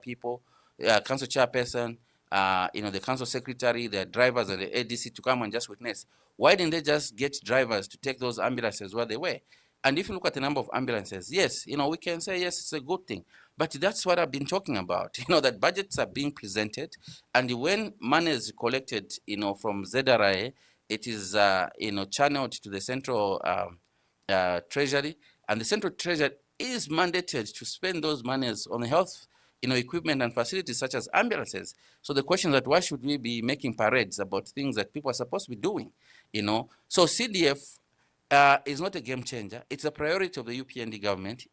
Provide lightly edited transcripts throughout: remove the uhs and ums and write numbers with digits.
people, council chairperson, the council secretary, the drivers, and the ADC to come and just witness. Why didn't they just get drivers to take those ambulances where they were? And if you look at the number of ambulances, yes, we can say, yes, it's a good thing. But that's what I've been talking about, that budgets are being presented. And when money is collected, from ZRA, it is, channeled to the central treasury. And the central treasury is mandated to spend those monies on health, equipment and facilities such as ambulances. So the question is that why should we be making parades about things that people are supposed to be doing, So CDF is not a game changer. It's a priority of the UPND government,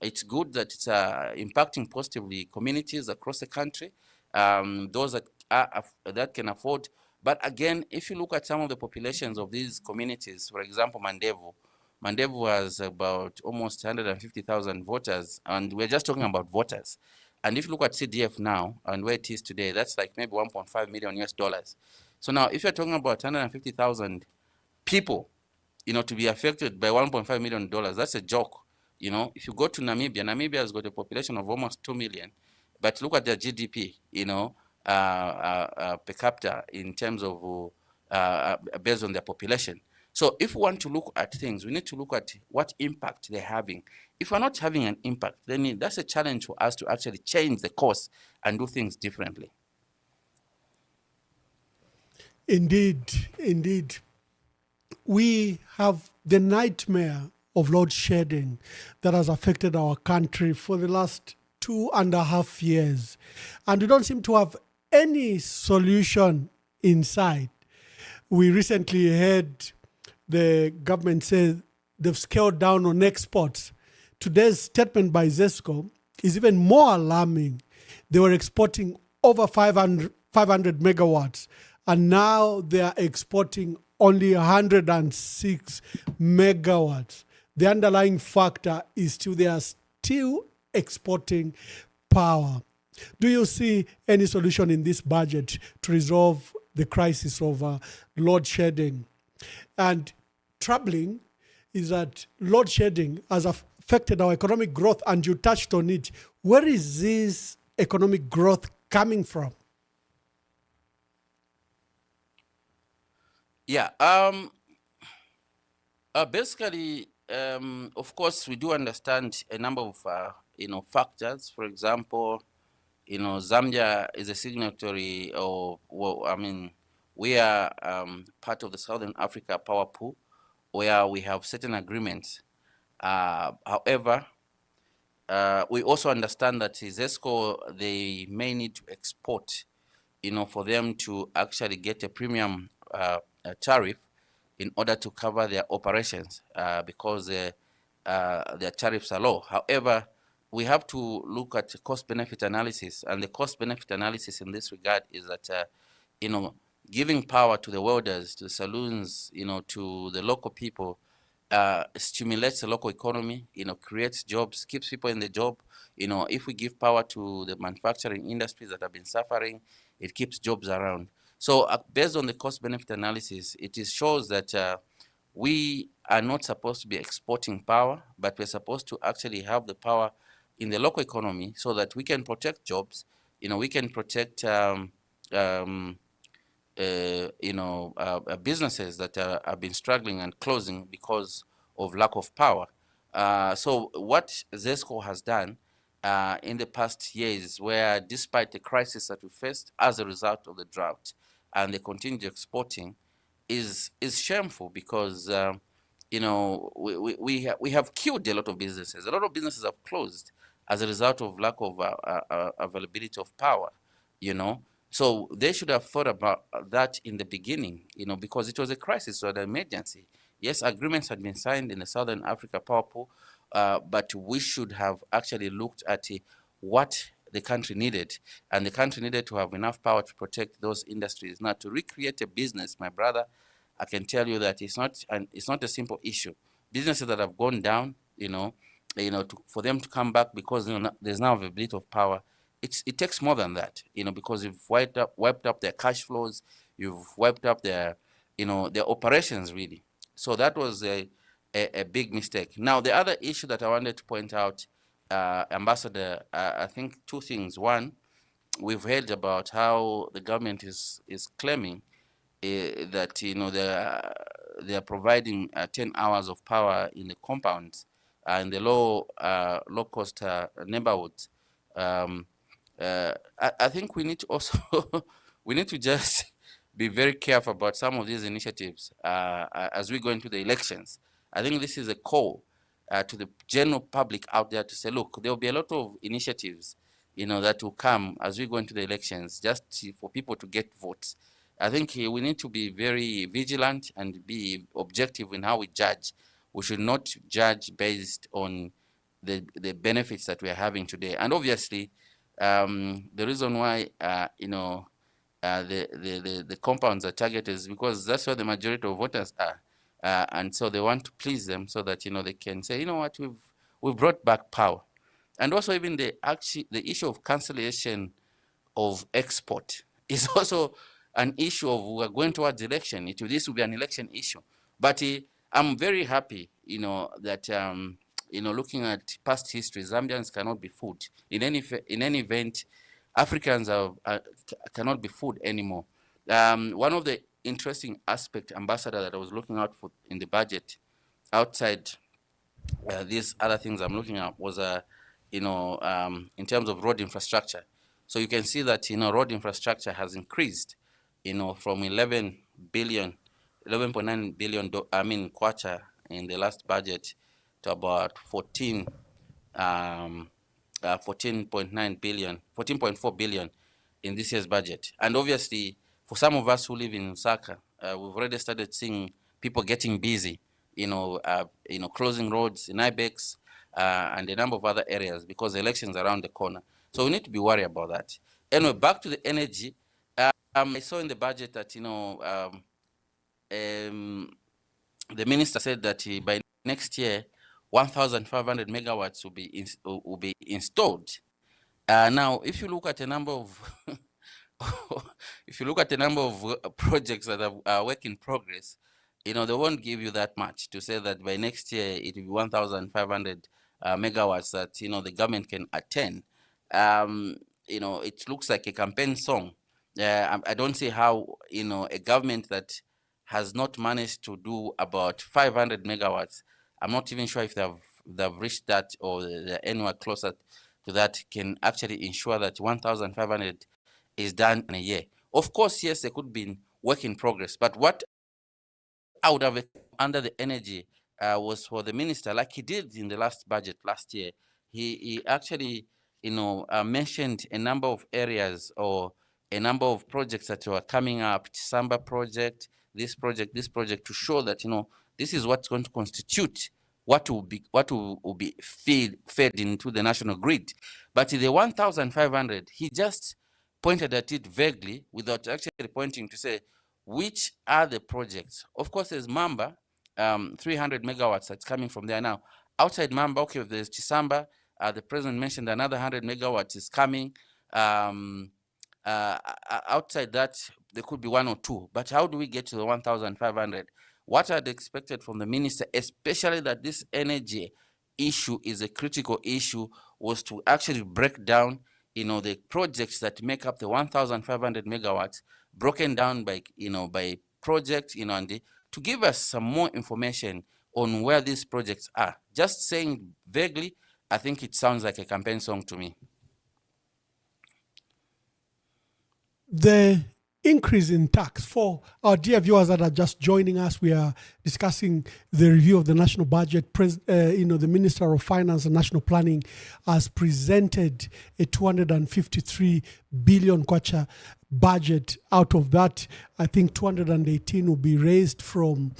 It's good that it's impacting positively communities across the country, those that can afford. But again, if you look at some of the populations of these communities, for example, Mandevu has about almost 150,000 voters, and we're just talking about voters. And if you look at CDF now and where it is today, that's like maybe 1.5 million US dollars. So now, if you're talking about 150,000 people, to be affected by 1.5 million dollars, that's a joke. If you go to Namibia has got a population of almost 2 million, but look at their GDP, per capita in terms of based on their population. So if we want to look at things, we need to look at what impact they're having. If we're not having an impact, then that's a challenge for us to actually change the course and do things differently. Indeed. We have the nightmare of load shedding that has affected our country for the last 2.5 years. And we don't seem to have any solution in sight. We recently heard the government say they've scaled down on exports. Today's statement by ZESCO is even more alarming. They were exporting over 500 megawatts, and now they are exporting only 106 megawatts. The underlying factor is still they are still exporting power. Do you see any solution in this budget to resolve the crisis of load shedding? And troubling is that load shedding has affected our economic growth, and you touched on it. Where is this economic growth coming from? Yeah. Basically, of course, we do understand a number of factors. For example, Zambia is a signatory, we are part of the Southern Africa Power Pool, where we have certain agreements. However, we also understand that ZESCO, they may need to export, for them to actually get a premium tariff in order to cover their operations, because their tariffs are low. However, we have to look at cost-benefit analysis, and the cost-benefit analysis in this regard is that, giving power to the welders, to the saloons, to the local people, stimulates the local economy, creates jobs, keeps people in the job. If we give power to the manufacturing industries that have been suffering, it keeps jobs around. So based on the cost-benefit analysis, it shows that we are not supposed to be exporting power, but we're supposed to actually have the power in the local economy so that we can protect jobs. We can protect businesses that have been struggling and closing because of lack of power. So what ZESCO has done in the past years, where despite the crisis that we faced as a result of the drought and the continued exporting, is shameful, because we have killed a lot of businesses. A lot of businesses have closed as a result of lack of availability of power. So they should have thought about that in the beginning, because it was a crisis or an emergency. Yes, agreements had been signed in the Southern Africa Power Pool, but we should have actually looked at what the country needed, and the country needed to have enough power to protect those industries. Now, to recreate a business, my brother, I can tell you that it's not a simple issue. Businesses that have gone down, for them to come back because there's now availability of power, it takes more than that, because you've wiped up their cash flows, you've wiped up their operations, really. So that was a big mistake. Now, the other issue that I wanted to point out Ambassador, I think two things. One, we've heard about how the government is claiming that they are providing 10 hours of power in the compounds in the low cost neighborhoods. Um, I think we need to also we need to just be very careful about some of these initiatives as we go into the elections. I think this is a call to the general public out there to say, look, there will be a lot of initiatives, that will come as we go into the elections, just for people to get votes. I think we need to be very vigilant and be objective in how we judge. We should not judge based on the benefits that we are having today. And obviously, the reason why the compounds are targeted is because that's where the majority of voters are, and so they want to please them so that they can say, you know what, we've brought back power. And also even the issue of cancellation of export is also an issue of we're going towards election. This will be an election issue. But I'm very happy, that looking at past history, Zambians cannot be fooled. In any event, Africans cannot be fooled anymore. One of the interesting aspect, Ambassador, that I was looking out for in the budget, outside these other things I'm looking at, was in terms of road infrastructure. So you can see that road infrastructure has increased, from 11 billion, 11.9 billion, kwacha in the last budget to about 14.9 billion, 14.4 billion in this year's budget. And obviously, for some of us who live in Lusaka, we've already started seeing people getting busy, closing roads in Ibex and a number of other areas because the elections are around the corner. So we need to be worried about that. Anyway, back to the energy. I saw in the budget that the minister said that by next year 1,500 megawatts will be installed. Now, if you look at a number of if you look at the number of projects that are work in progress, they won't give you that much to say that by next year it will be 1,500 megawatts that the government can attain. It looks like a campaign song. I don't see how a government that has not managed to do about 500 megawatts. I'm not even sure if they've reached that or they're anywhere closer to that, can actually ensure that 1,500 is done in a year. Of course, yes, there could be work in progress, but what I would have under the energy was for the minister, like he did in the last budget last year. He actually, mentioned a number of areas or a number of projects that were coming up, Samba project, this project, to show that this is what's going to constitute what will be fed into the national grid. But the 1,500, he just pointed at it vaguely without actually pointing to say which are the projects. Of course, there's Mamba, 300 megawatts that's coming from there now. Outside Mamba, okay, there's Chisamba. The president mentioned another 100 megawatts is coming. Outside that, there could be one or two. But how do we get to the 1,500? What I'd expected from the minister, especially that this energy issue is a critical issue, was to actually break down, the projects that make up the 1,500 megawatts, broken down by, by project, and to give us some more information on where these projects are. Just saying vaguely, I think it sounds like a campaign song to me. The increase in tax, for our dear viewers that are just joining us, we are discussing the review of the national budget. The Minister of Finance and National Planning has presented a 253 billion kwacha budget. Out of that, I think 218 will be raised from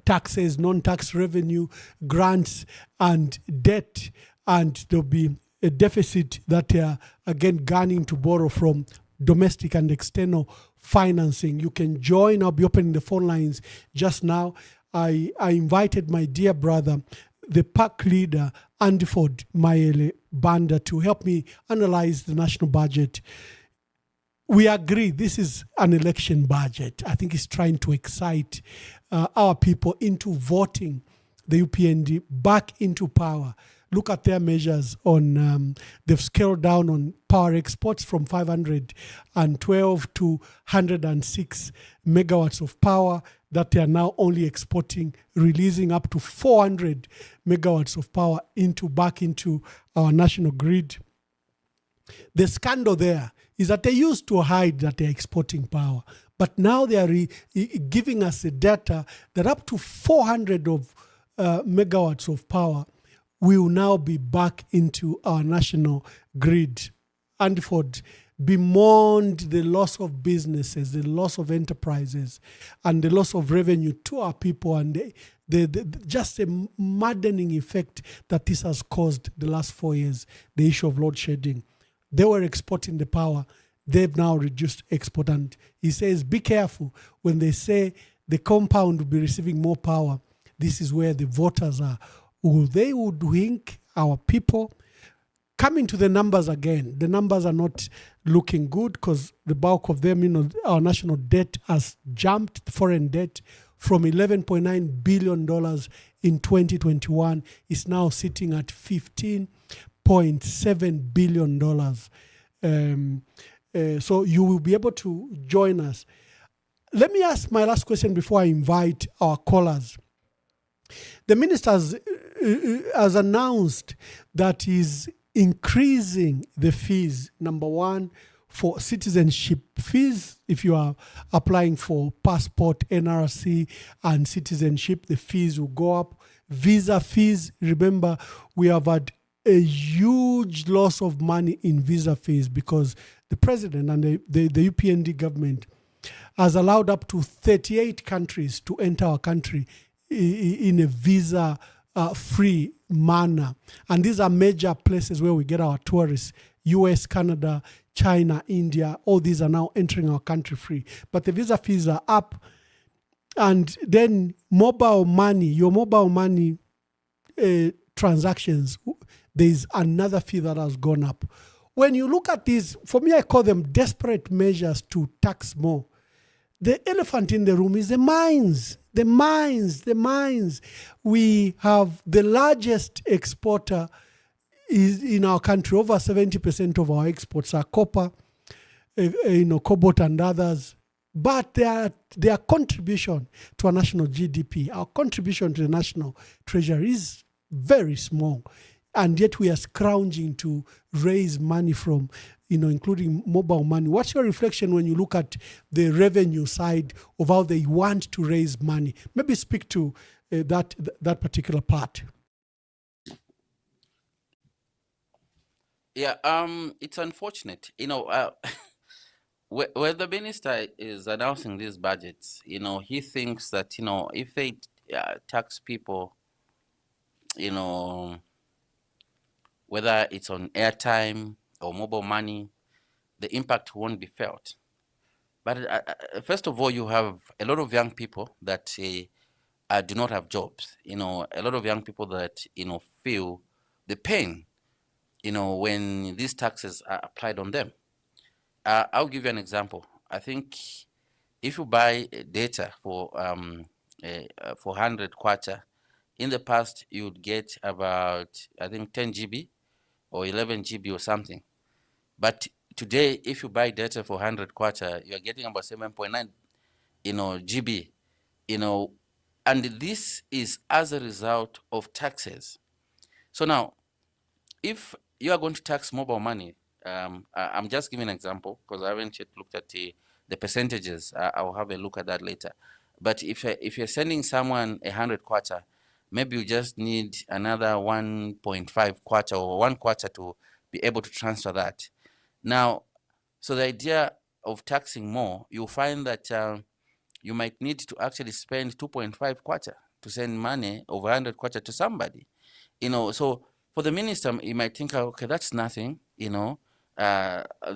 taxes, non-tax revenue, grants, and debt, and there'll be a deficit that they are again gunning to borrow from domestic and external financing. You can join. I'll be opening the phone lines just now. I invited my dear brother, the PAC leader, ANDYFORD MAYELE BANDA, to help me analyze the national budget. We agree this is an election budget. I think it's trying to excite our people into voting the UPND back into power. look at their measures on, they've scaled down on power exports from 512 to 106 megawatts of power that they are now only exporting, releasing up to 400 megawatts of power back into our national grid. The scandal there is that they used to hide that they're exporting power, but now they are giving us the data that up to 400 of megawatts of power will now be back into our national grid. ANDYFORD, beyond the loss of businesses, the loss of enterprises, and the loss of revenue to our people, and just a maddening effect that this has caused the last 4 years, the issue of load shedding. They were exporting the power. They've now reduced export. And he says, be careful when they say the compound will be receiving more power. This is where the voters are. They would wink our people. Coming to the numbers again, the numbers are not looking good because the bulk of them, our national debt has jumped, foreign debt, from $11.9 billion in 2021 is now sitting at $15.7 billion. So you will be able to join us. Let me ask my last question before I invite our callers. The minister has announced that he's increasing the fees, number one, for citizenship fees. If you are applying for passport, NRC, and citizenship, the fees will go up. Visa fees, remember, we have had a huge loss of money in visa fees because the president and the UPND government has allowed up to 38 countries to enter our country in a visa-free manner. And these are major places where we get our tourists. US, Canada, China, India, all these are now entering our country free. But the visa fees are up. And then mobile money, your mobile money transactions, there's another fee that has gone up. When you look at these, for me, I call them desperate measures to tax more. The elephant in the room is the mines. The mines. We have the largest exporter is in our country. Over 70% of our exports are copper, cobalt and others. But their contribution to our national GDP, our contribution to the national treasury is very small. And yet we are scrounging to raise money from, including mobile money. What's your reflection when you look at the revenue side of how they want to raise money? Maybe speak to that particular part. Yeah, it's unfortunate, where the minister is announcing these budgets, he thinks that, if they tax people, whether it's on airtime or mobile money, the impact won't be felt. But first of all, you have a lot of young people that do not have jobs. A lot of young people that feel the pain, when these taxes are applied on them. I'll give you an example. I think if you buy data for 100 kwacha, in the past you would get about, I think, 10 GB or 11 GB or something. But today, if you buy data for 100 kwacha, you're getting about 7.9 GB, and this is as a result of taxes. So now, if you are going to tax mobile money, I'm just giving an example because I haven't yet looked at the percentages. I'll have a look at that later. But if you're sending someone 100 kwacha, maybe you just need another 1.5 kwacha or 1 kwacha to be able to transfer that. Now, so the idea of taxing more, you'll find that you might need to actually spend 2.5 kwacha to send money over 100 kwacha to somebody. So for the minister, he might think, okay, that's nothing, they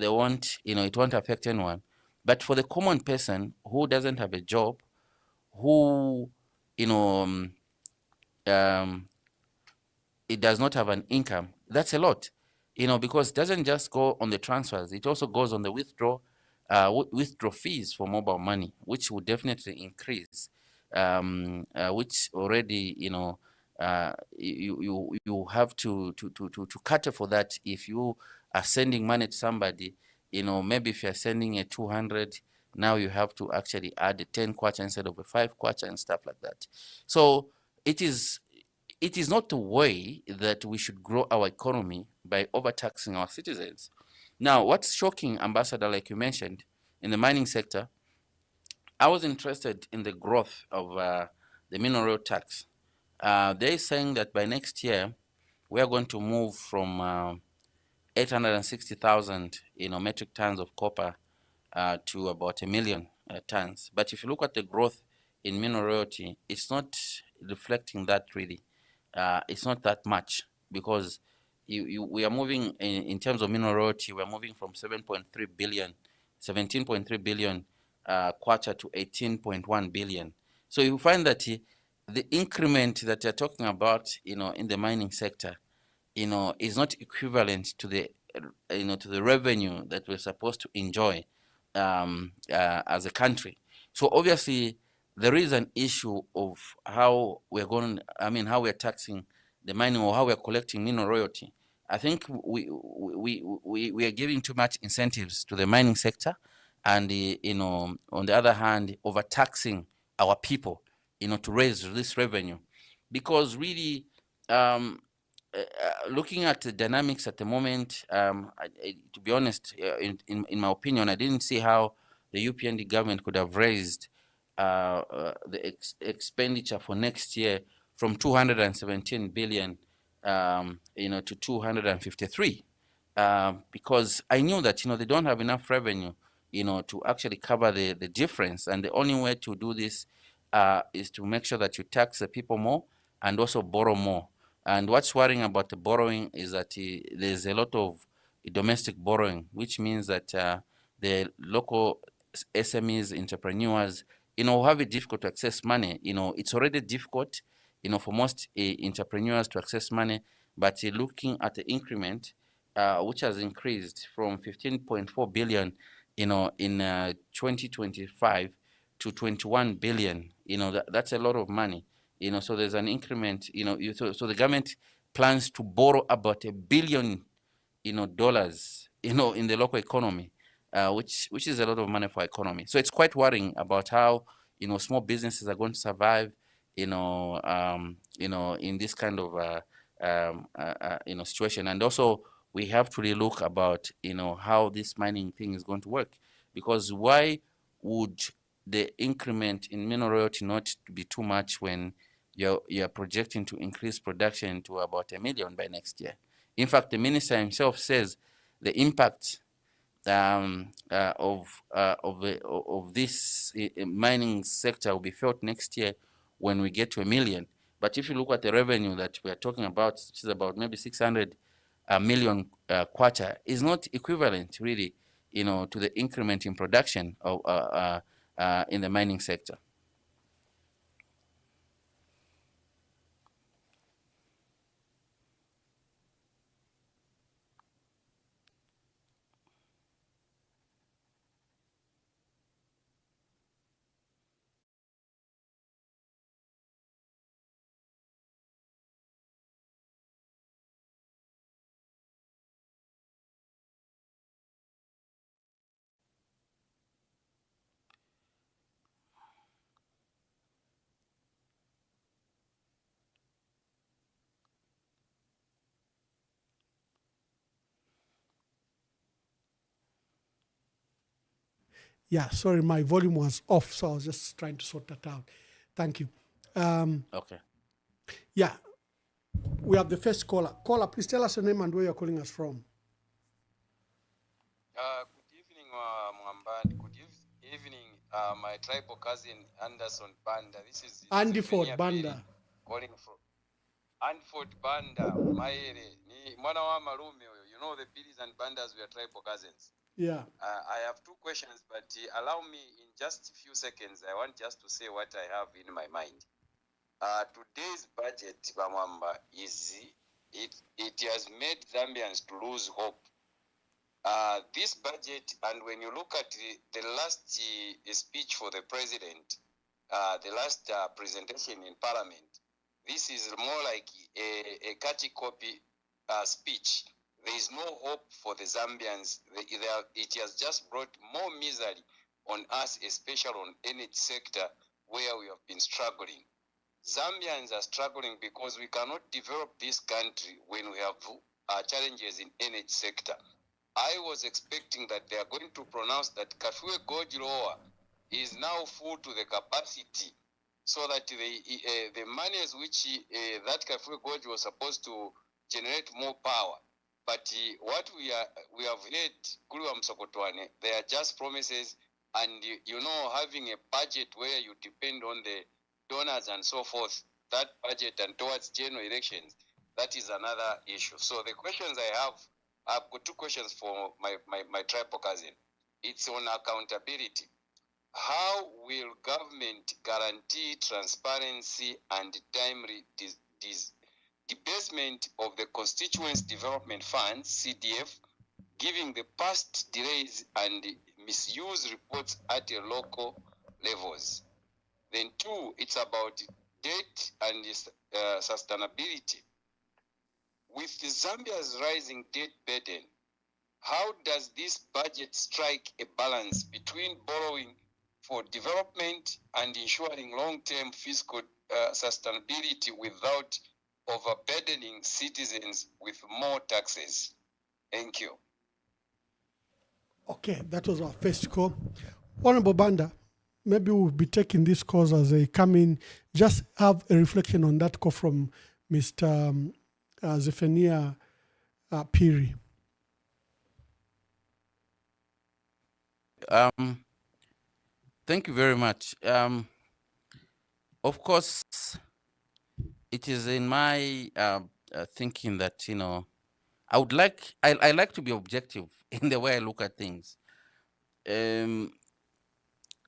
won't, it won't affect anyone. But for the common person who doesn't have a job, who, it does not have an income, that's a lot, because it doesn't just go on the transfers, it also goes on the withdraw fees for mobile money, which would definitely increase, which already, you have to cater for that. If you are sending money to somebody, maybe if you're sending a 200, now you have to actually add a 10 kwacha instead of a 5 kwacha and stuff like that. So it is not the way that we should grow our economy by overtaxing our citizens. Now, what's shocking, Ambassador, like you mentioned, in the mining sector, I was interested in the growth of the mineral tax. They're saying that by next year, we are going to move from 860,000 metric tons of copper to about 1 million tons. But if you look at the growth in mineral royalty, it's not reflecting that really. It's not that much, because we are moving in terms of mineral royalty, we are moving from 7.3 billion, 17.3 billion kwacha to 18.1 billion. So you find that the increment that you're talking about, in the mining sector, is not equivalent to the to the revenue that we're supposed to enjoy as a country. So obviously there is an issue of how how we're taxing the mining, or how we're collecting mineral royalty. I think we are giving too much incentives to the mining sector, and on the other hand, overtaxing our people, to raise this revenue, because really, um, looking at the dynamics at the moment, to be honest, in my opinion, I didn't see how the UPND government could have raised the expenditure for next year from 217 billion, to 253, because I knew that they don't have enough revenue, to actually cover the difference, and the only way to do this is to make sure that you tax the people more and also borrow more. And what's worrying about the borrowing is that there's a lot of domestic borrowing, which means that the local SMEs, entrepreneurs, have it difficult to access money. It's already difficult, for most entrepreneurs to access money, but looking at the increment, which has increased from 15.4 billion, in 2025 to 21 billion, that's a lot of money. So there's an increment. So the government plans to borrow about $1 billion, dollars, in the local economy, which is a lot of money for economy. So it's quite worrying about how small businesses are going to survive, in this kind of situation. And also we have to really look about how this mining thing is going to work, because why would the increment in mineral royalty not be too much when you're projecting to increase production to about 1 million by next year? In fact, the minister himself says the impact of this mining sector will be felt next year when we get to 1 million. But if you look at the revenue that we are talking about, which is about maybe 600 million kwacha, is not equivalent really, to the increment in production of in the mining sector. Yeah, sorry, my volume was off, so I was just trying to sort that out. Thank you. Okay. Yeah, we have the first caller. Caller, please tell us your name and where you're calling us from. Good evening, Mwambani. Good evening, my tribal cousin Anderson Banda. This is ANDYFORD, BANDA. calling from ANDYFORD Banda. Mayele ni mwana wa malume huyo. You know the Billies and Bandas, we are tribal cousins. Yeah. I have two questions, but allow me in just a few seconds. I want just to say what I have in my mind. Today's budget, Bamwamba, it has made Zambians to lose hope. This budget, and when you look at the last speech for the president, the last presentation in parliament, This is more like a catchy copy speech. There is no hope for the Zambians. It has just brought more misery on us, especially on energy sector where we have been struggling. Zambians are struggling because we cannot develop this country when we have challenges in energy sector. I was expecting that they are going to pronounce that Kafue Gorge Lower is now full to the capacity, so that the monies which that Kafue Gorge was supposed to generate more power. But what we have heard, Kuliwa Msokotwane, they are just promises, and having a budget where you depend on the donors and so forth, that budget and towards general elections, that is another issue. So the questions I have, I've got two questions for my tribal cousin. It's on accountability. How will government guarantee transparency and timely disbursement of the Constituency Development Funds, CDF, giving the past delays and misuse reports at a local levels? Then two, it's about debt and sustainability. With Zambia's rising debt burden, how does this budget strike a balance between borrowing for development and ensuring long-term fiscal sustainability without overburdening citizens with more taxes? Thank you. Okay, that was our first call. Honorable Banda, maybe we'll be taking this calls as they come in. Just have a reflection on that call from Mr. Zephaniah Piri. Thank you very much. Of course, it is in my thinking that I like to be objective in the way I look at things.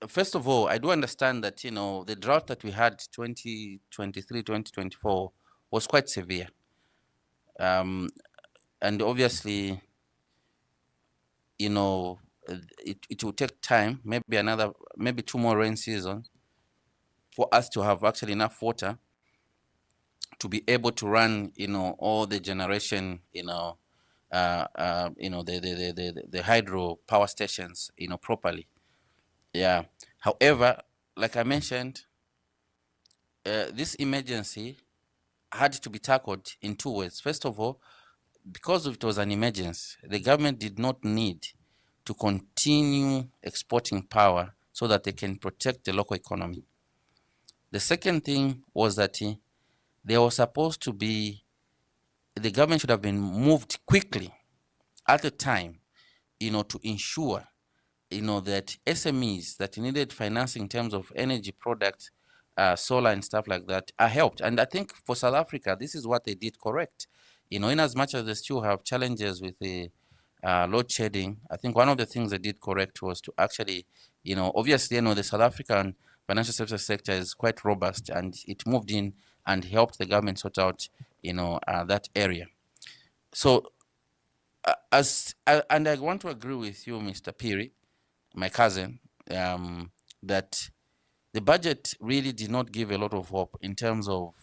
First of all, I do understand that the drought that we had 2023, 2024 was quite severe, and obviously, it will take time, maybe 2 more rain seasons, for us to have actually enough water to be able to run, all the generation, the hydro power stations, properly. Yeah. However, like I mentioned, this emergency had to be tackled in 2 ways. First of all, because it was an emergency, the government did not need to continue exporting power so that they can protect the local economy. The second thing was that there was supposed to be, the government should have been moved quickly at the time, to ensure, that SMEs that needed financing in terms of energy products, solar and stuff like that, are helped. And I think for South Africa, this is what they did correct. In as much as they still have challenges with the load shedding, I think one of the things they did correct was to actually, obviously, the South African financial services sector is quite robust, and it moved in and helped the government sort out, that area. So, and I want to agree with you, Mr. Piri, my cousin, that the budget really did not give a lot of hope in terms of,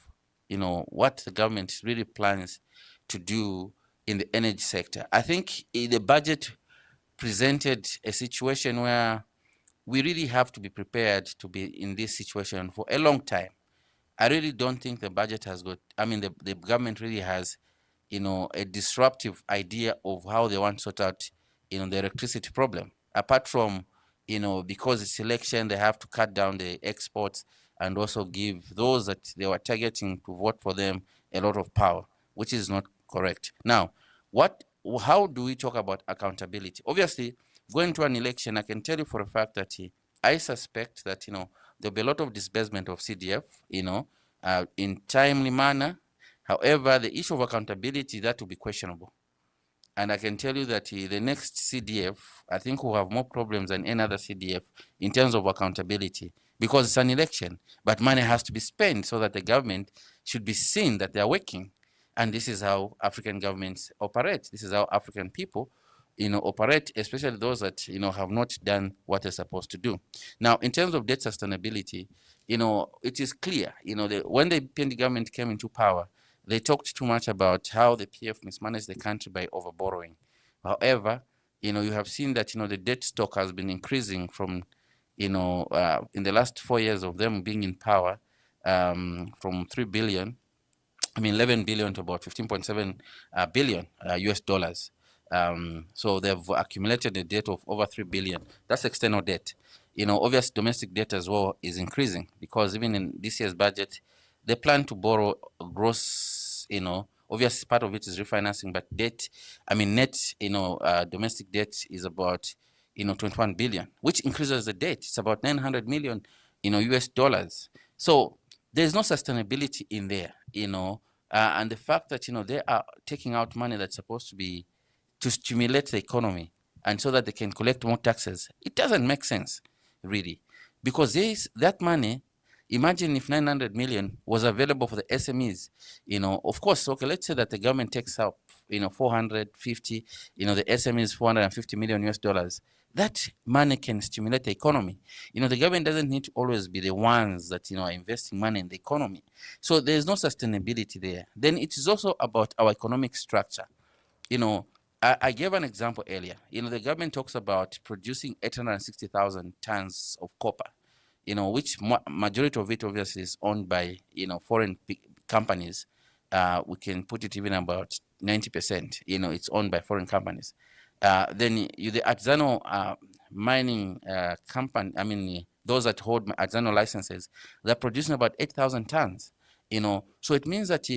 what the government really plans to do in the energy sector. I think the budget presented a situation where we really have to be prepared to be in this situation for a long time. I really don't think the budget has got, the government really has, a disruptive idea of how they want to sort out, the electricity problem. Apart from, because it's election, they have to cut down the exports and also give those that they were targeting to vote for them a lot of power, which is not correct. Now, how do we talk about accountability? Obviously, going to an election, I can tell you for a fact that I suspect that, there'll be a lot of disbursement of CDF, in timely manner. However, the issue of accountability, that will be questionable. And I can tell you that the next CDF, I think, will have more problems than any other CDF in terms of accountability, because it's an election, but money has to be spent so that the government should be seen that they are working. And this is how African governments operate. This is how African people, operate, especially those that, have not done what they're supposed to do. Now, in terms of debt sustainability, it is clear, when the PND government came into power, they talked too much about how the PF mismanaged the country by overborrowing. However, you have seen that, the debt stock has been increasing from, in the last 4 years of them being in power, from 3 billion, 11 billion to about 15.7 billion US dollars. So they've accumulated a debt of over 3 billion. That's external debt. Obvious domestic debt as well is increasing, because even in this year's budget, they plan to borrow a gross, obviously part of it is refinancing, but debt, net, domestic debt is about, 21 billion, which increases the debt. It's about 900 million, US dollars. So there's no sustainability in there, and the fact that, they are taking out money that's supposed to be to stimulate the economy, and so that they can collect more taxes, it doesn't make sense, really, because that money. Imagine if 900 million was available for the SMEs, of course, okay, let's say that the government takes up, 450, the SMEs 450 million US dollars. That money can stimulate the economy. The government doesn't need to always be the ones that, are investing money in the economy. So there's no sustainability there. Then it is also about our economic structure. I gave an example earlier. The government talks about producing 860,000 tons of copper, which majority of it obviously is owned by, foreign companies. We can put it even about 90%, it's owned by foreign companies. Then the artisanal mining company, those that hold artisanal licenses, they're producing about 8,000 tons, So it means that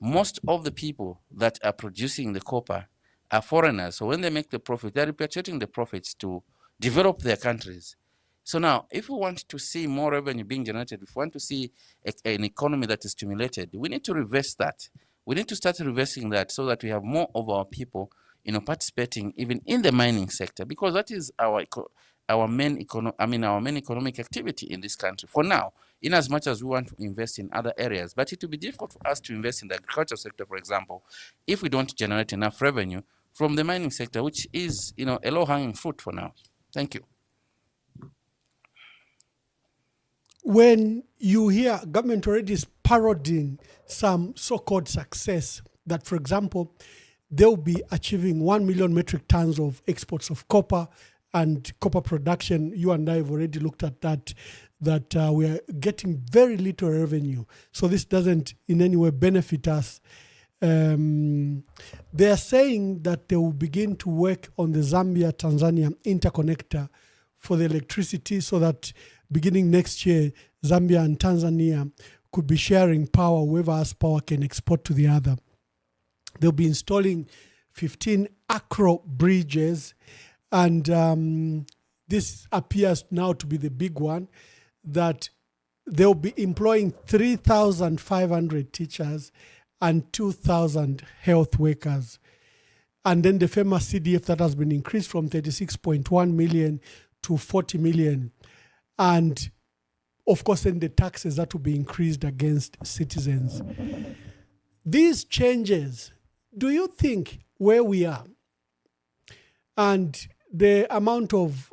most of the people that are producing the copper are foreigners. So when they make the profit, they're repatriating the profits to develop their countries. So now, if we want to see more revenue being generated, if we want to see an economy that is stimulated, we need to reverse that. We need to start reversing that, so that we have more of our people, participating even in the mining sector, because that is our main economic activity in this country for now, in as much as we want to invest in other areas. But it will be difficult for us to invest in the agricultural sector, for example, if we don't generate enough revenue from the mining sector, which is, a low-hanging fruit for now. Thank you. When you hear government already is parodying some so-called success, that, for example, they'll be achieving 1 million metric tons of exports of copper and copper production, you and I have already looked at that we are getting very little revenue. So this doesn't in any way benefit us. They are saying that they will begin to work on the Zambia-Tanzania interconnector for the electricity, so that beginning next year, Zambia and Tanzania could be sharing power. Whoever has power can export to the other. They'll be installing 15 acro bridges, and this appears now to be the big one, that they'll be employing 3,500 teachers and 2,000 health workers. And then the famous CDF that has been increased from 36.1 million to 40 million. And of course, then the taxes that will be increased against citizens. These changes, do you think where we are and the amount of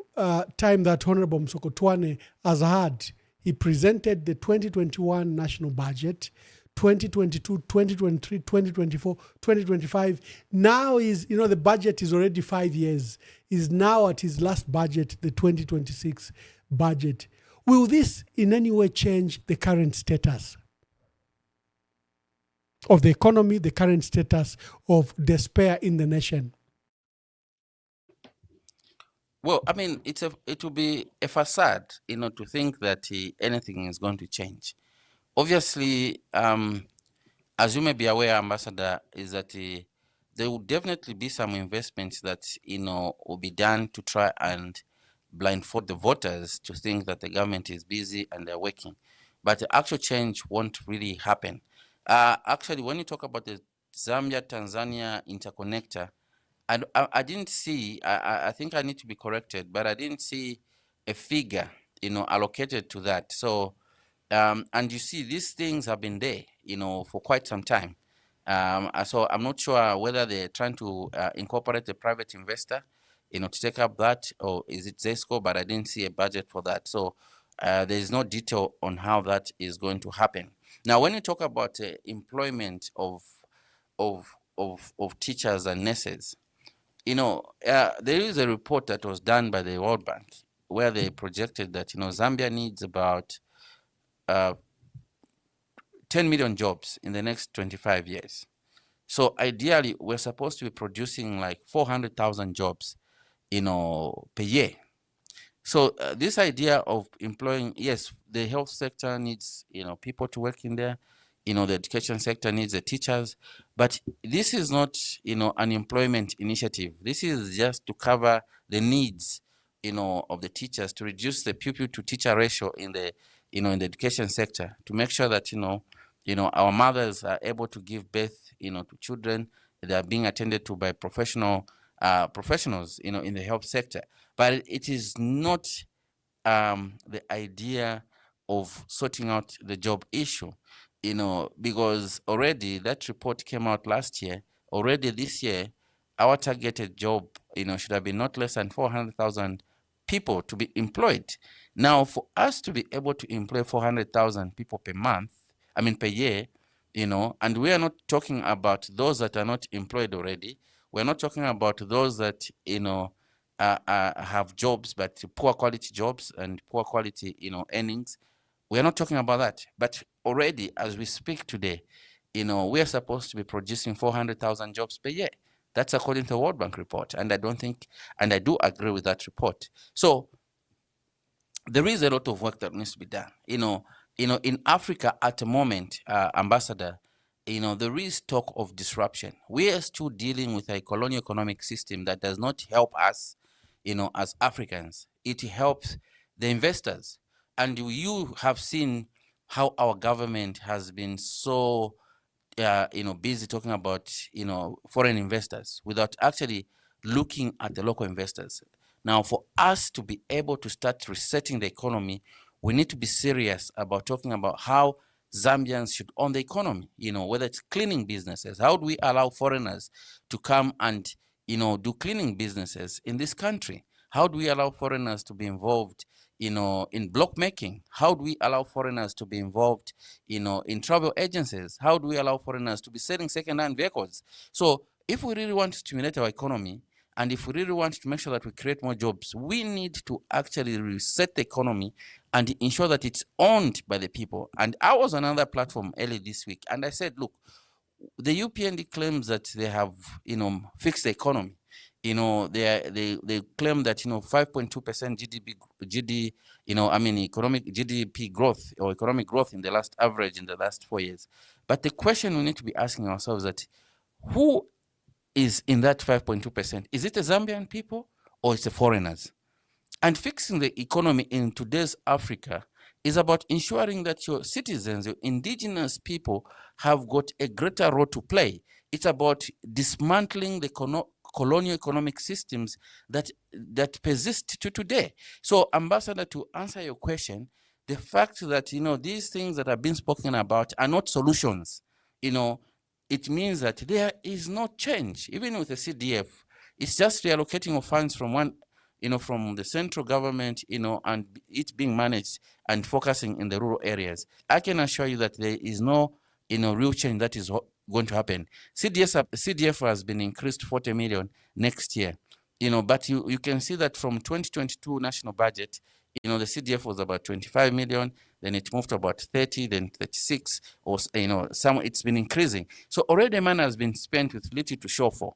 time that Honorable Msokotwane has had, he presented the 2021 national budget, 2022, 2023, 2024, 2025. Now is, the budget is already 5 years. Is now at his last budget, the 2026 budget. Will this in any way change the current status of the economy, the current status of despair in the nation? Well, it will be a facade, to think that anything is going to change. Obviously, as you may be aware, Ambassador, is that there will definitely be some investments that, will be done to try and blindfold the voters to think that the government is busy and they're working. But the actual change won't really happen. Actually, when you talk about the Zambia-Tanzania interconnector, I didn't see, I think I need to be corrected, but I didn't see a figure, allocated to that. So, and you see, these things have been there, for quite some time. So I'm not sure whether they're trying to incorporate a private investor, to take up that, or is it ZESCO, but I didn't see a budget for that. So there is no detail on how that is going to happen. Now, when you talk about employment of teachers and nurses, there is a report that was done by the World Bank where they projected that Zambia needs about 10 million jobs in the next 25 years. So ideally, we're supposed to be producing like 400,000 jobs, per year. So this idea of employing, yes, the health sector needs, people to work in there. The education sector needs the teachers, but this is not, an employment initiative. This is just to cover the needs, of the teachers, to reduce the pupil to teacher ratio in the, in the education sector, to make sure that, our mothers are able to give birth, to children that are being attended to by professionals, in the health sector. But it is not the idea of sorting out the job issue, because already that report came out last year. Already this year, our targeted job, should have been not less than 400,000 people to be employed. Now, for us to be able to employ 400,000 people per year, and we are not talking about those that are not employed already. We're not talking about those that, have jobs, but poor quality jobs and poor quality, earnings. We're not talking about that. But already, as we speak today, we are supposed to be producing 400,000 jobs per year. That's according to the World Bank report. And I do agree with that report. So there is a lot of work that needs to be done. In Africa at the moment, Ambassador, there is talk of disruption. We are still dealing with a colonial economic system that does not help us, as Africans. It helps the investors. And you have seen how our government has been so, busy talking about, foreign investors without actually looking at the local investors. Now, for us to be able to start resetting the economy, we need to be serious about talking about how Zambians should own the economy, whether it's cleaning businesses. How do we allow foreigners to come and, do cleaning businesses in this country? How do we allow foreigners to be involved, in block making? How do we allow foreigners to be involved, in travel agencies? How do we allow foreigners to be selling second-hand vehicles? So if we really want to stimulate our economy, and if we really want to make sure that we create more jobs, we need to actually reset the economy and ensure that it's owned by the people. And I was on another platform early this week, and I said, look, the UPND claims that they have, fixed the economy. They claim that 5.2% economic GDP growth or economic growth in the last average in the last 4 years. But the question we need to be asking ourselves that who is in that 5.2%? Is it the Zambian people or it's the foreigners? And fixing the economy in today's Africa is about ensuring that your citizens, your indigenous people, have got a greater role to play. It's about dismantling the colonial economic systems that persist to today. So, Ambassador, to answer your question, the fact that these things that have been spoken about are not solutions, it means that there is no change. Even with the CDF, it's just reallocating of funds from one, from the central government, and it being managed and focusing in the rural areas. I can assure you that there is no, real change that is going to happen. CDF has been increased 40 million next year, but you can see that from 2022 national budget, the CDF was about 25 million, then it moved to about 30, then 36, or, it's been increasing. So already money has been spent with little to show for,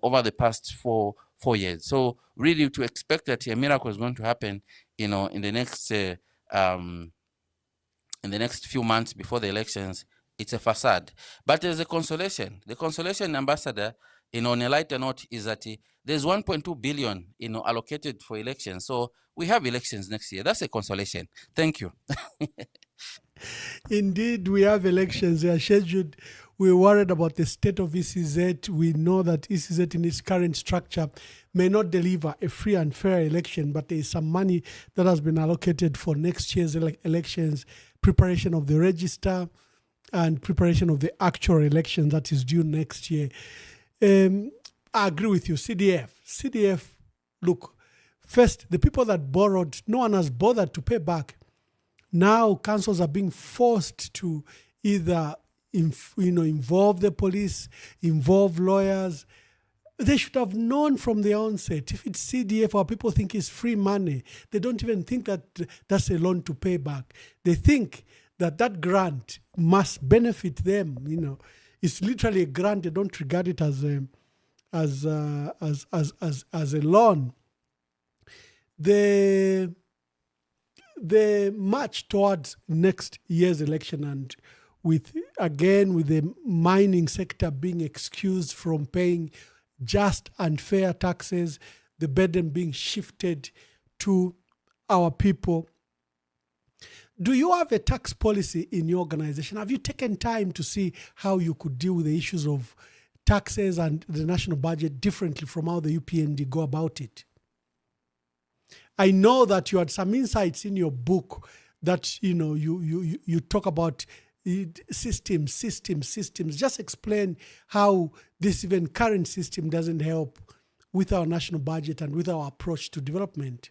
over the past four years. So really to expect that a miracle is going to happen, in the next few months before the elections, it's a facade. But there's a consolation. The consolation, Ambassador, on a lighter note, is that there's 1.2 billion, allocated for elections. So we have elections next year. That's a consolation. Thank you. Indeed, we have elections. They are scheduled. We're worried about the state of ECZ. We know that ECZ in its current structure may not deliver a free and fair election, but there is some money that has been allocated for next year's elections, preparation of the register, and preparation of the actual election that is due next year. I agree with you. CDF, look, first, the people that borrowed, no one has bothered to pay back. Now councils are being forced to either involve the police, involve lawyers. They should have known from the onset. If it's CDF or people think it's free money, they don't even think that that's a loan to pay back. They think that that grant must benefit them. It's literally a grant. They don't regard it as a loan. The march towards next year's election, and with the mining sector being excused from paying just and fair taxes, the burden being shifted to our people. Do you have a tax policy in your organization? Have you taken time to see how you could deal with the issues of taxes and the national budget differently from how the UPND go about it? I know that you had some insights in your book that you talk about systems. Just explain how this even current system doesn't help with our national budget and with our approach to development.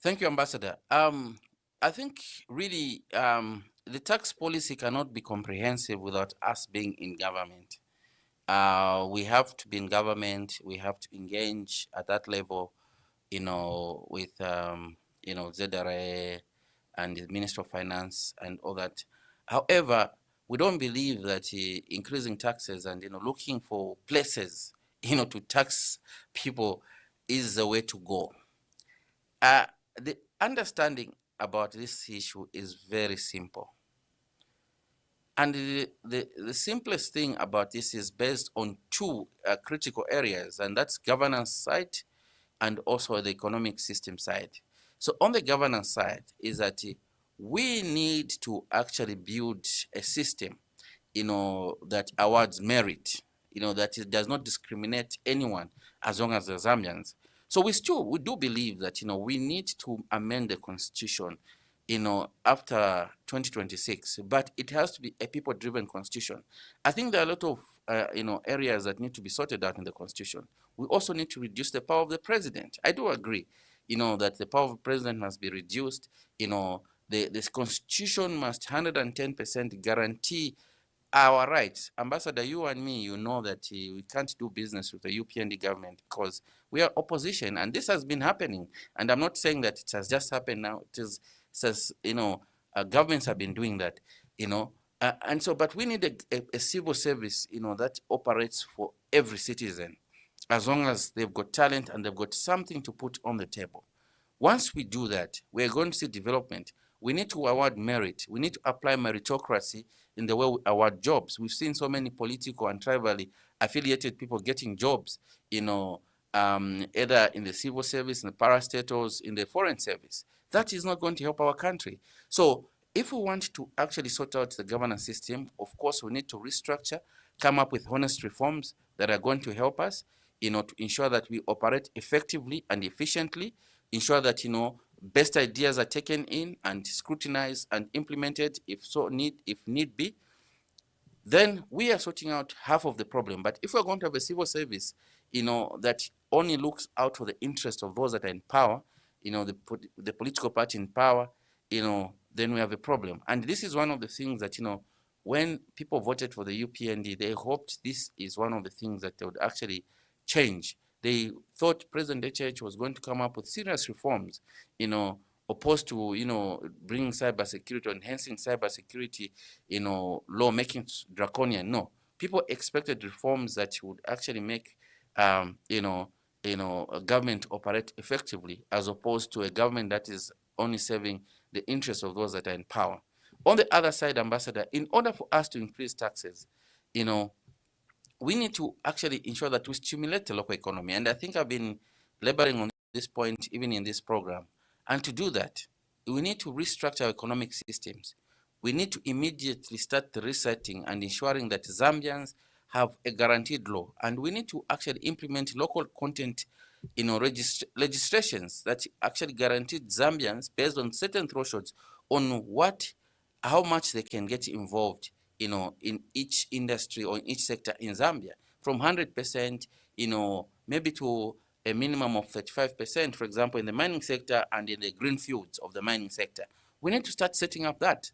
Thank you, Ambassador. I think really the tax policy cannot be comprehensive without us being in government. We have to be in government. We have to engage at that level, with ZRA and the Minister of Finance and all that. However, we don't believe that increasing taxes and looking for places to tax people is the way to go. The understanding about this issue is very simple. And the simplest thing about this is based on two critical areas, and that's governance side and also the economic system side. So on the governance side is that we need to actually build a system, that awards merit, that it does not discriminate anyone as long as they're Zambians. So we do believe that, we need to amend the constitution, after 2026, but it has to be a people-driven constitution. I think there are a lot of, areas that need to be sorted out in the constitution. We also need to reduce the power of the president. I do agree, that the power of the president must be reduced. This constitution must 110% guarantee our rights. Ambassador, you and me, you know that we can't do business with the UPND government because we are opposition, and this has been happening. And I'm not saying that it has just happened now. It is, says, governments have been doing that, and so, but we need a civil service, that operates for every citizen, as long as they've got talent and they've got something to put on the table. Once we do that, we're going to see development. We need to award merit. We need to apply meritocracy in the way we award jobs. We've seen so many political and tribally affiliated people getting jobs, either in the civil service, in the parastatals, in the foreign service. That is not going to help our country. So if we want to actually sort out the governance system, of course, we need to restructure, come up with honest reforms that are going to help us, to ensure that we operate effectively and efficiently, ensure that, best ideas are taken in and scrutinized and implemented if need be. Then we are sorting out half of the problem. But if we're going to have a civil service, that only looks out for the interest of those that are in power, the political party in power, then we have a problem. And this is one of the things that, when people voted for the UPND, they hoped this is one of the things that they would actually change. They thought President HH was going to come up with serious reforms, opposed to, bringing cybersecurity, enhancing cybersecurity, law, making it draconian. No, people expected reforms that would actually make, a government operate effectively, as opposed to a government that is only serving the interests of those that are in power. On the other side, Ambassador, in order for us to increase taxes, we need to actually ensure that we stimulate the local economy. And I think I've been laboring on this point even in this program. And to do that, we need to restructure our economic systems. We need to immediately start the resetting and ensuring that Zambians have a guaranteed law. And we need to actually implement local content, legislations that actually guaranteed Zambians based on certain thresholds on how much they can get involved, in each industry or in each sector in Zambia, from 100%, maybe to a minimum of 35%, for example, in the mining sector and in the green fields of the mining sector. We need to start setting up that.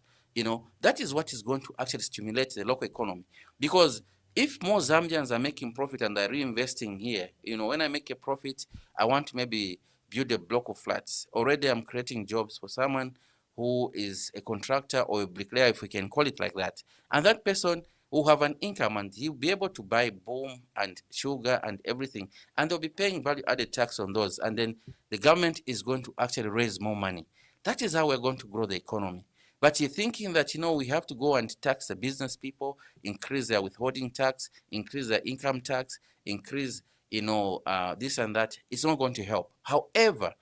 That is what is going to actually stimulate the local economy. Because if more Zambians are making profit and are reinvesting here, when I make a profit, I want to maybe build a block of flats. Already I'm creating jobs for someone who is a contractor or a bricklayer, if we can call it like that. And that person will have an income and he'll be able to buy boom and sugar and everything. And they'll be paying value-added tax on those. And then the government is going to actually raise more money. That is how we're going to grow the economy. But you're thinking that, we have to go and tax the business people, increase their withholding tax, increase their income tax, increase, this and that. It's not going to help. However,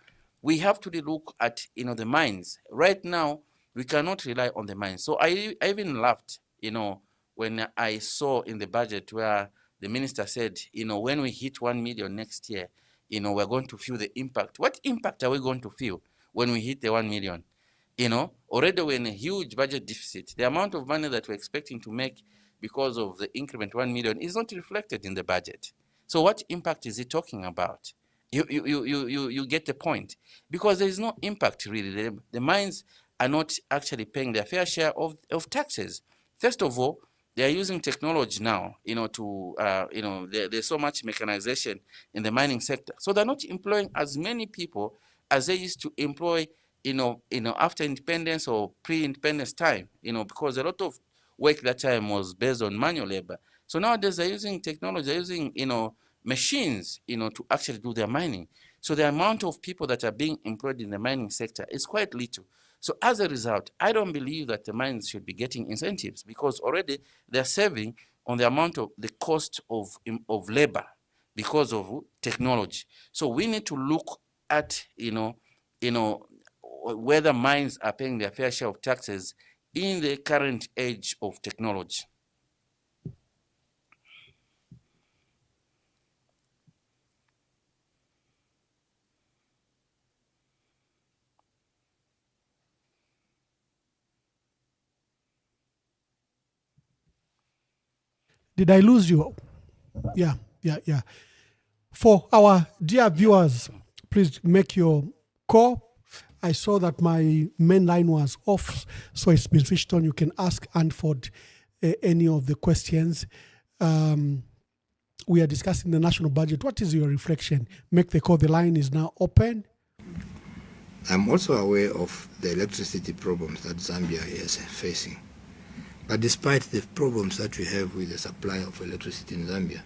we have to look at, the mines. Right now, we cannot rely on the mines. So I even laughed, when I saw in the budget where the minister said, when we hit 1 million next year, we're going to feel the impact. What impact are we going to feel when we hit the 1 million? Already we're in a huge budget deficit. The amount of money that we're expecting to make because of the increment 1 million is not reflected in the budget. So what impact is he talking about? You get the point. Because there is no impact really. The mines are not actually paying their fair share of taxes. First of all, they are using technology now, there's so much mechanization in the mining sector. So they're not employing as many people as they used to employ, after independence or pre-independence time, because a lot of work that time was based on manual labor. So nowadays they're using technology, they're using, machines, to actually do their mining. So the amount of people that are being employed in the mining sector is quite little. So as a result, I don't believe that the mines should be getting incentives, because already they're saving on the amount of the cost of labor because of technology. So we need to look at, whether mines are paying their fair share of taxes in the current age of technology. Did I lose you? Yeah. For our dear viewers, please make your call. I saw that my main line was off, so it's been switched on. You can ask ANDYFORD any of the questions. We are discussing the national budget. What is your reflection? Make the call. The line is now open. I'm also aware of the electricity problems that Zambia is facing. But despite the problems that we have with the supply of electricity in Zambia,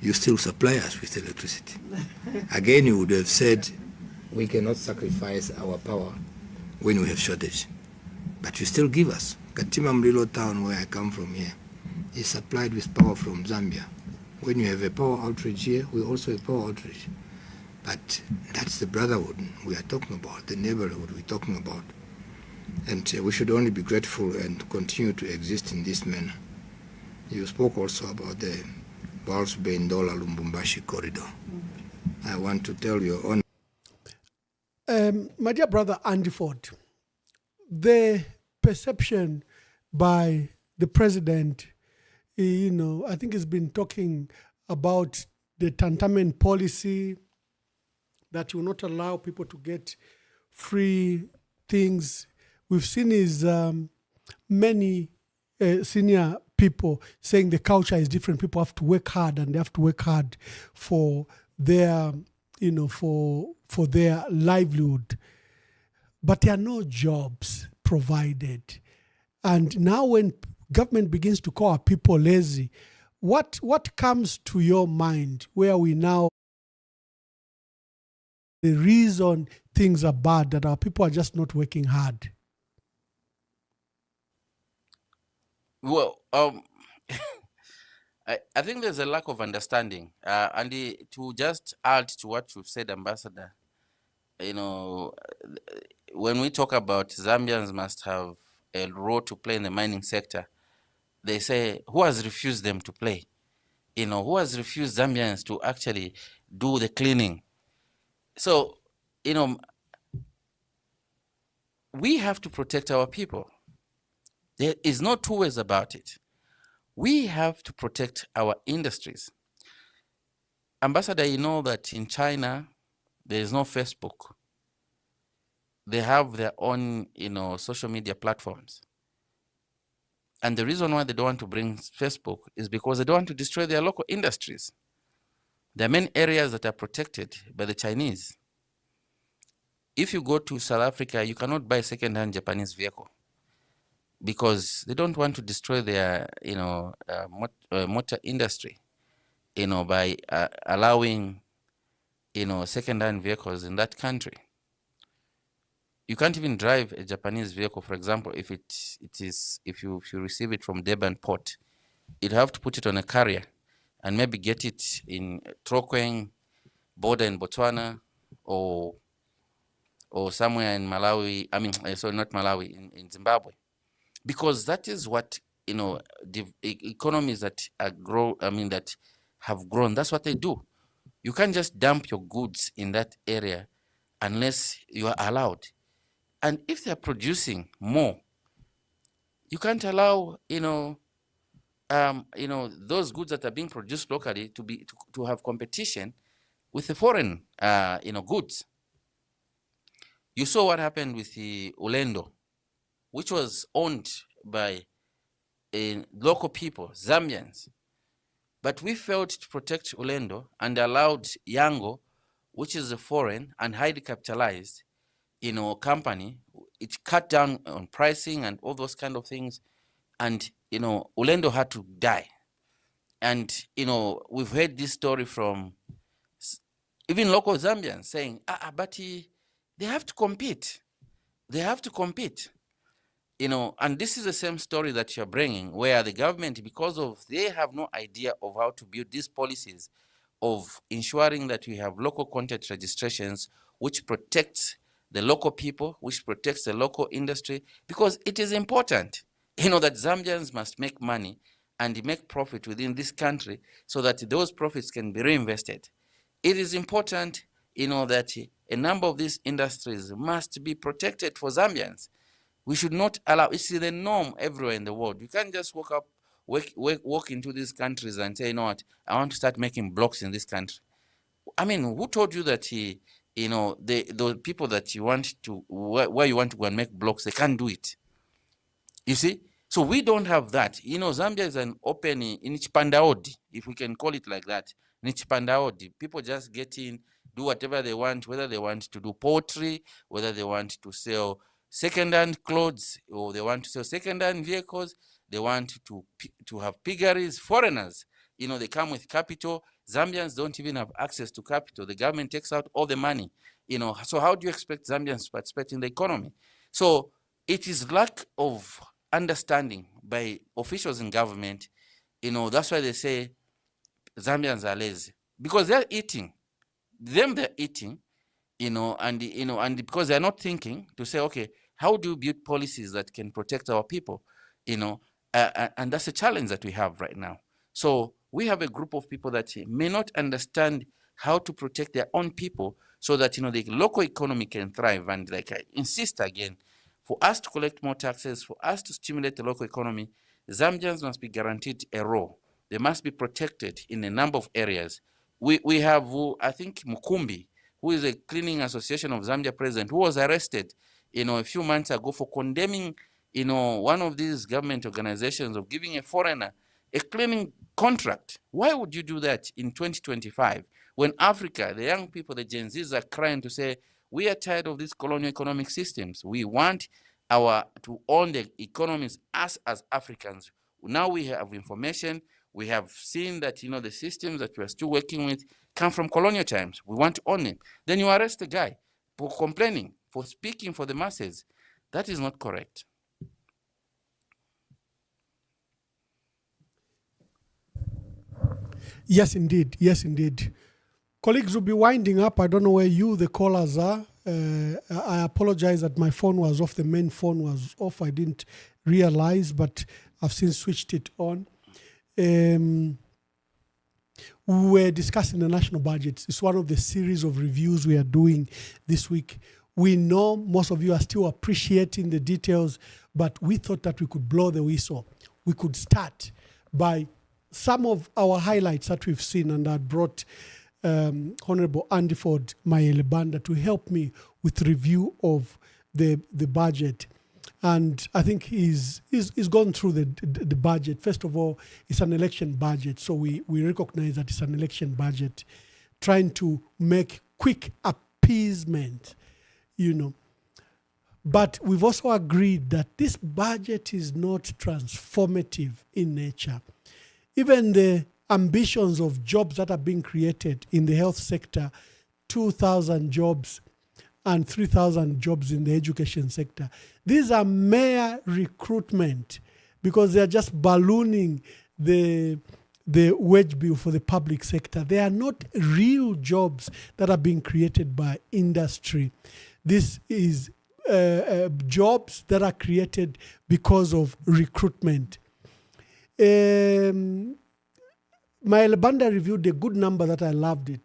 you still supply us with electricity. Again, you would have said, we cannot sacrifice our power when we have shortage. But you still give us. Katima Mlilo town, where I come from here, is supplied with power from Zambia. When you have a power outage here, we also have power outage. But that's the brotherhood we are talking about, the neighborhood we're talking about. And we should only be grateful and continue to exist in this manner. You spoke also about the Bals-Bendola Lumbumbashi corridor. I want to tell you on. My dear brother ANDYFORD, the perception by the president, I think he's been talking about the tantamount policy that will not allow people to get free things. We've seen his many senior people saying the culture is different. People have to work hard, and they have to work hard for their, for their livelihood. But there are no jobs provided. And now when government begins to call our people lazy, what comes to your mind where we now, the reason things are bad, that our people are just not working hard? Well, I think there's a lack of understanding. And to just add to what you've said, Ambassador, when we talk about Zambians must have a role to play in the mining sector, they say, who has refused them to play? Who has refused Zambians to actually do the cleaning? So, we have to protect our people. There is no two ways about it. We have to protect our industries. Ambassador, you know that in China, there is no Facebook. They have their own, social media platforms. And the reason why they don't want to bring Facebook is because they don't want to destroy their local industries. There are many areas that are protected by the Chinese. If you go to South Africa, you cannot buy second-hand Japanese vehicle because they don't want to destroy their, motor industry, by allowing, second-hand vehicles in that country. You can't even drive a Japanese vehicle, for example, if if you receive it from Durban port, you'd have to put it on a carrier and maybe get it in Trokweng border in Botswana or somewhere in Malawi. I mean, sorry, not Malawi, in Zimbabwe, because that is what the economies that that have grown. That's what they do. You can't just dump your goods in that area unless you are allowed. And if they're producing more, you can't allow those goods that are being produced locally to have competition with the foreign goods. You saw what happened with the Ulendo, which was owned by local people, Zambians. But we failed to protect Ulendo and allowed Yango, which is a foreign and highly capitalized company. It cut down on pricing and all those kind of things. And, Ulendo had to die. And, we've heard this story from even local Zambians saying, but they have to compete. They have to compete. And this is the same story that you're bringing, where the government, because of they have no idea of how to build these policies of ensuring that we have local content registrations, which protects the local people, which protects the local industry, because it is important, that Zambians must make money and make profit within this country so that those profits can be reinvested. It is important, that a number of these industries must be protected for Zambians. We should not allow, it's the norm everywhere in the world. You can't just walk into these countries and say, what, I want to start making blocks in this country. I mean, who told you that, the people that you want to, where you want to go and make blocks, they can't do it? You see? So we don't have that. Zambia is an open Nichipandaodi, if we can call it like that. Nichipandaodi. People just get in, do whatever they want, whether they want to do poultry, whether they want to sell second-hand clothes, or they want to sell second-hand vehicles, they want to have piggeries. Foreigners, they come with capital. Zambians don't even have access to capital. The government takes out all the money. So how do you expect Zambians to participate in the economy? So it is lack of understanding by officials in government. That's why they say Zambians are lazy, because they're eating. They're eating, and because they're not thinking to say, okay, how do you build policies that can protect our people? And that's a challenge that we have right now. So we have a group of people that may not understand how to protect their own people so that, the local economy can thrive. And like I insist again, for us to collect more taxes, for us to stimulate the local economy, Zambians must be guaranteed a role. They must be protected in a number of areas. We have, I think, Mukumbi, who is a cleaning association of Zambia president, who was arrested, a few months ago for condemning, one of these government organizations of giving a foreigner a cleaning contract. Why would you do that in 2025 when Africa, the young people, the Gen Zs are crying to say, we are tired of these colonial economic systems. We want to own the economies as Africans. Now we have information. We have seen that, the systems that we are still working with come from colonial times. We want to own them. Then you arrest the guy for complaining, for speaking for the masses. That is not correct. Yes, indeed. Yes, indeed. Colleagues will be winding up. I don't know where the callers are. I apologize that my phone was off. The main phone was off. I didn't realize, but I've since switched it on. We were discussing the national budget. It's one of the series of reviews we are doing this week. We know most of you are still appreciating the details, but we thought that we could blow the whistle. We could start by some of our highlights that we've seen, and I brought Honorable ANDYFORD MAYELE BANDA to help me with review of the budget. And I think he's gone through the budget. First of all, it's an election budget, so we recognize that it's an election budget, trying to make quick appeasement, But we've also agreed that this budget is not transformative in nature. Even the ambitions of jobs that are being created in the health sector, 2,000 jobs and 3,000 jobs in the education sector. These are mere recruitment because they are just ballooning the wage bill for the public sector. They are not real jobs that are being created by industry. This is jobs that are created because of recruitment. Mayele Banda reviewed a good number that I loved it,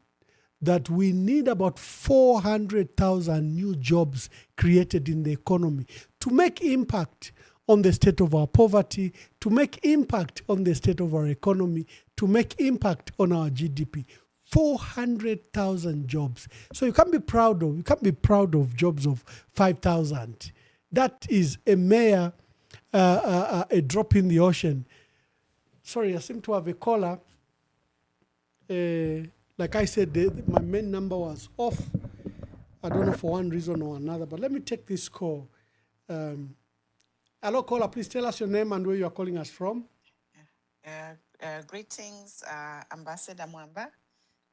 that we need about 400,000 new jobs created in the economy to make impact on the state of our poverty, to make impact on the state of our economy, to make impact on our GDP. 400,000 jobs. So you can't be proud of jobs of 5,000. That is a mere a drop in the ocean. Sorry, I seem to have a caller. Like I said, my main number was off. I don't know for one reason or another, but let me take this call. Hello, caller. Please tell us your name and where you are calling us from. Greetings, Ambassador Mwamba.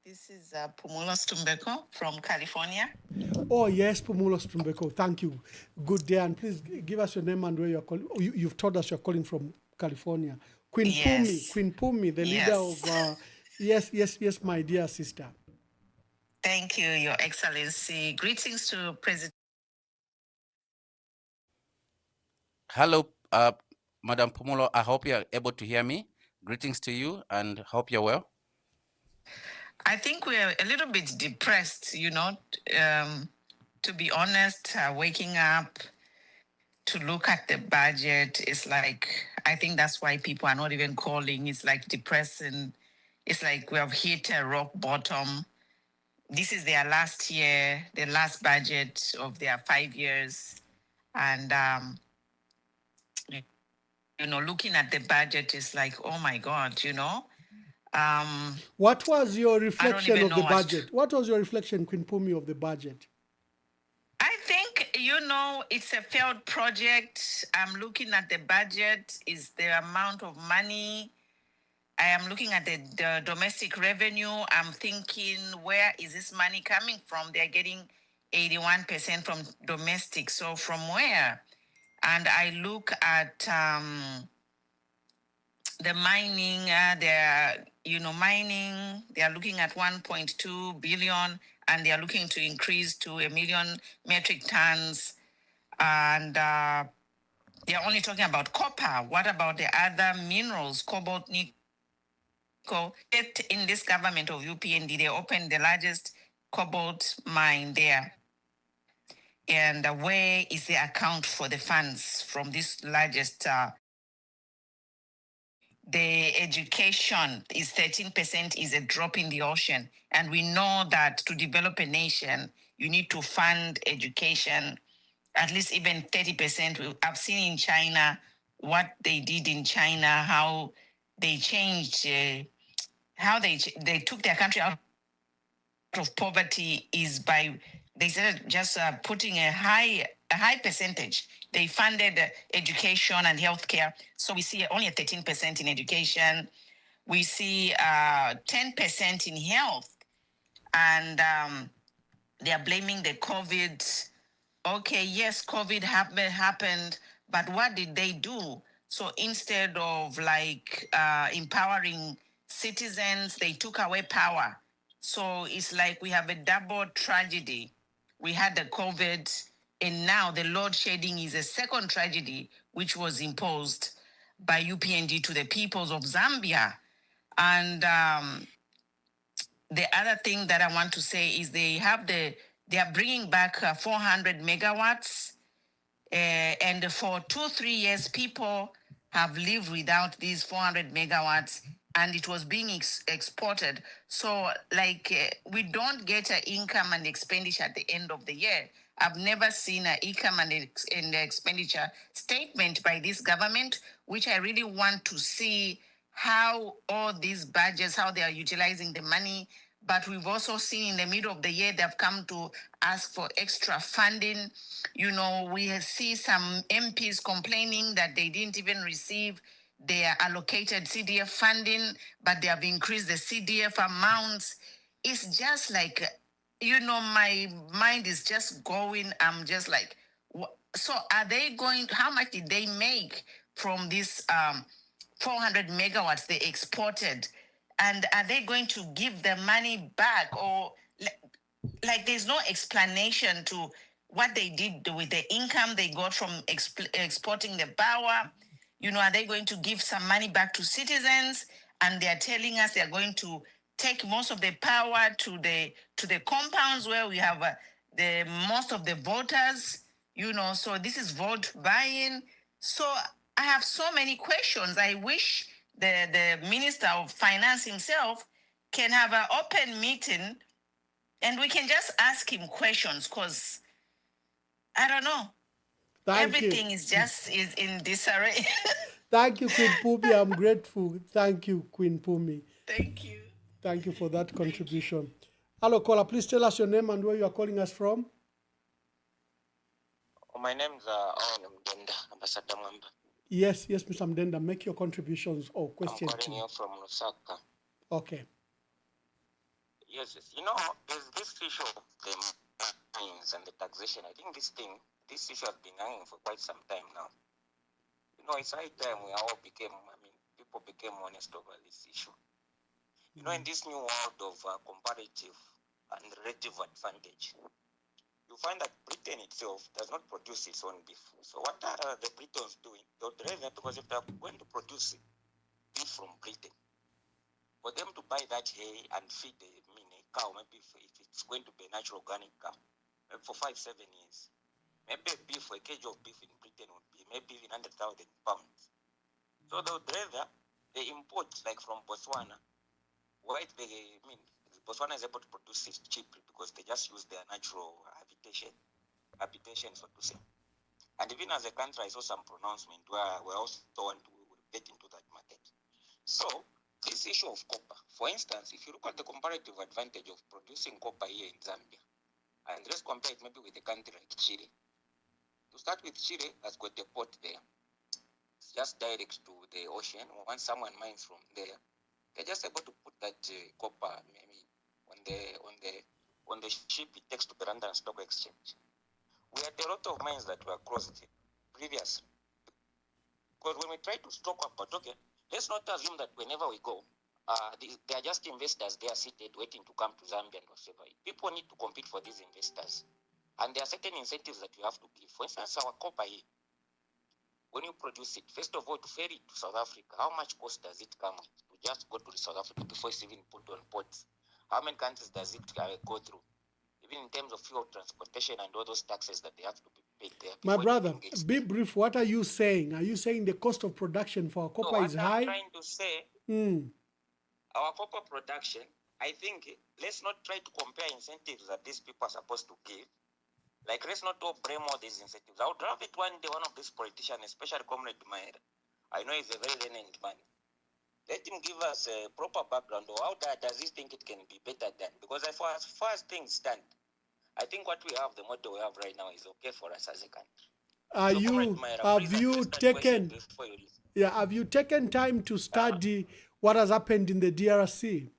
This is Pumulo Stumbeko from California. Oh, yes, Pumulo Stumbeko. Thank you. Good day. And please give us your name and where you're calling. You've told us you're calling from California. Queen Pumi, the leader of... Yes, my dear sister. Thank you, Your Excellency. Greetings to President. Hello, Madam Pumulo. I hope you're able to hear me. Greetings to you and hope you're well. I think we're a little bit depressed, to be honest. Waking up to look at the budget is like, I think that's why people are not even calling. It's like depressing. It's like we have hit a rock bottom. This is their last year, the last budget of their 5 years. And, looking at the budget is like, oh my God, What was your reflection of the budget? What was your reflection, Queen Pumi, of the budget? I think, it's a failed project. I'm looking at the budget, is the amount of money. I am looking at the domestic revenue. I'm thinking, where is this money coming from? They're getting 81% from domestic. So from where? And I look at the mining. Mining. They are looking at 1.2 billion, and they are looking to increase to 1 million metric tons. And they are only talking about copper. What about the other minerals, cobalt, nickel? In this government of UPND, they opened the largest cobalt mine there. And where is the account for the funds from this largest? The education is 13% is a drop in the ocean. And we know that to develop a nation, you need to fund education, at least even 30%. I've seen in China what they did in China, how they changed, how they took their country out of poverty is by, they said, just putting a high percentage. They funded education and healthcare. So we see only a 13% in education. We see 10% in health. And they are blaming the COVID. Okay, yes, COVID happened, but what did they do? So instead of empowering citizens, they took away power. So it's like we have a double tragedy. We had the COVID, and now the load shedding is a second tragedy, which was imposed by UPND to the peoples of Zambia. And the other thing that I want to say is they are bringing back 400 megawatts. And for 2-3 years, people have lived without these 400 megawatts. and it was being exported. So, like, we don't get an income and expenditure at the end of the year. I've never seen an income and expenditure statement by this government, which I really want to see how all these budgets, how they are utilizing the money. But we've also seen in the middle of the year, they've come to ask for extra funding. You know, we see some MPs complaining that they didn't even receive their allocated CDF funding, but they have increased the CDF amounts. It's just like, you know, my mind is just going. I'm just like, so are they going, how much did they make from this 400 megawatts they exported? And are they going to give the money back? Or like there's no explanation to what they did with the income they got from exporting the power. You know, are they going to give some money back to citizens? And they're telling us they're going to take most of the power to the compounds where we have the most of the voters. You know, so this is vote buying. So I have so many questions. I wish the Minister of Finance himself can have an open meeting and we can just ask him questions, because I don't know. Thank Everything you. is in disarray. Thank you, Queen Pumi. I'm grateful. Thank you, Queen Pumi. Thank you. Thank you for that contribution. Hello, caller. Please tell us your name and where you are calling us from. My name is Owen Mdenda, Ambassador Mwamba. Yes, Mr. Mdenda. Make your contributions or I'm questions. calling you from Lusaka. Okay. Yes. You know, there's this issue of the mines and the taxation. I think this issue has been hanging for quite some time now. You know, it's high time people became honest over this issue. You know, in this new world of comparative and relative advantage, you find that Britain itself does not produce its own beef. So what are the Britons doing? They'll drive it, because if they're going to produce beef from Britain, for them to buy that hay and feed a cow, maybe if it's going to be a natural organic cow, maybe for 5-7 years, maybe a kg of beef in Britain would be maybe even 100,000 pounds. So they import, like from Botswana, Botswana is able to produce it cheaply because they just use their natural habitation, so to say. And even as a country, I saw some pronouncement where we also want to get into that market. So this issue of copper, for instance, if you look at the comparative advantage of producing copper here in Zambia, and let's compare it maybe with a country like Chile. To start with, Chile has got a port there. It's just direct to the ocean. Once someone mines from there, they're just able to put that copper maybe on the ship it takes to the London Stock Exchange. We had a lot of mines that were closed previously. Because when we try to stock up, but okay, let's not assume that whenever we go, they are just investors there seated waiting to come to Zambia and whatever. People need to compete for these investors. And there are certain incentives that you have to give. For instance, our copper here, when you produce it, first of all, to ferry it to South Africa, how much cost does it come with to just go to South Africa before it's even put on ports? How many countries does it go through? Even in terms of fuel transportation and all those taxes that they have to be paid there. My brother, be brief. What are you saying? Are you saying the cost of production for copper is high? I'm trying to say, our copper production, I think, let's not try to compare incentives that these people are supposed to give. Like, let's not all blame all these incentives. I would rather it one day one of these politicians, especially Comrade MAYELE, I know he's a very learned man. Let him give us a proper background of how does he think it can be better done. Because as far as things stand, I think what we have, the model we have right now, is okay for us as a country. Have you taken time to study what has happened in the DRC?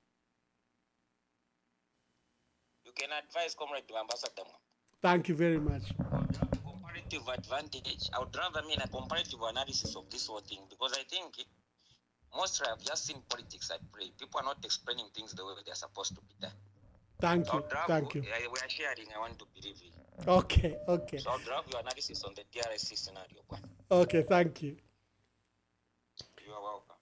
You can advise Comrade Ambassador. Thank you very much. Comparative advantage. I would rather a comparative analysis of this whole thing, because I think mostly I've just seen politics at play. People are not explaining things the way they're supposed to be done. Thank you. We are sharing. I want to believe you. Okay. So I'll drop your analysis on the DRC scenario. Okay, thank you. You are welcome.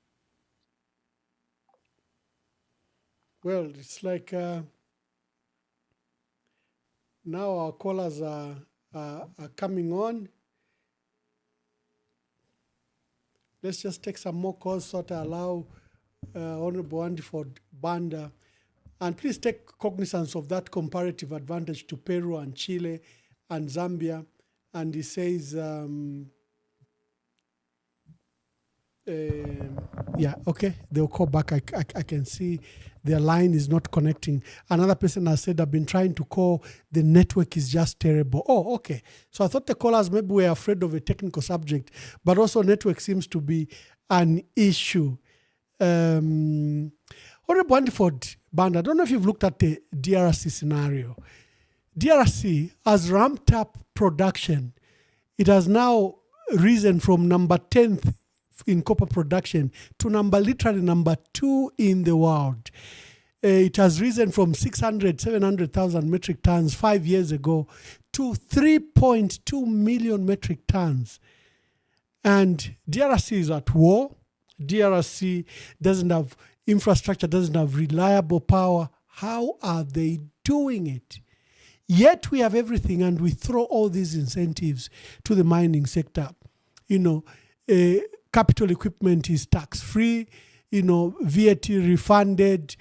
Well, it's like now our callers are coming on. Let's just take some more calls so to allow Honorable ANDYFORD, BANDA, and please take cognizance of that comparative advantage to Peru and Chile and Zambia. And he says, yeah, okay, they'll call back. I can see their line is not connecting. Another person has said, I've been trying to call, the network is just terrible. Oh, okay. So I thought the callers maybe were afraid of a technical subject, but also network seems to be an issue. Honorable ANDYFORD, Banda, I don't know if you've looked at the DRC scenario. DRC has ramped up production. It has now risen from number 10th in copper production to literally number 2 in the world. It has risen from 700,000 metric tons 5 years ago to 3.2 million metric tons. And DRC is at war. DRC doesn't have infrastructure, doesn't have reliable power. How are they doing it? Yet we have everything, and we throw all these incentives to the mining sector. Capital equipment is tax-free, VAT refunded.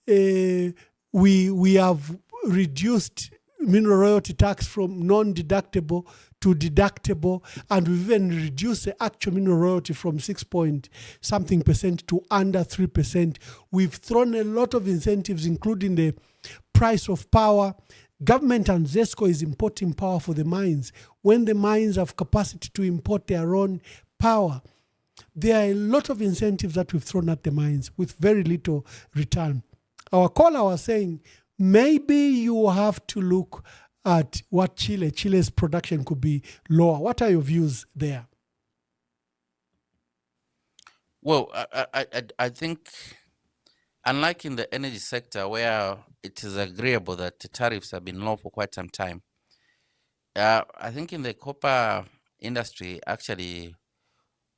We have reduced mineral royalty tax from non-deductible to deductible, and we've even reduced the actual mineral royalty from 6-point-something% to under 3%. We've thrown a lot of incentives, including the price of power. Government and ZESCO is importing power for the mines. When the mines have capacity to import their own power, there are a lot of incentives that we've thrown at the mines with very little return. Our caller was saying, maybe you have to look at what Chile's production could be lower. What are your views there? Well, I think, unlike in the energy sector where it is agreeable that the tariffs have been low for quite some time, I think in the copper industry, actually,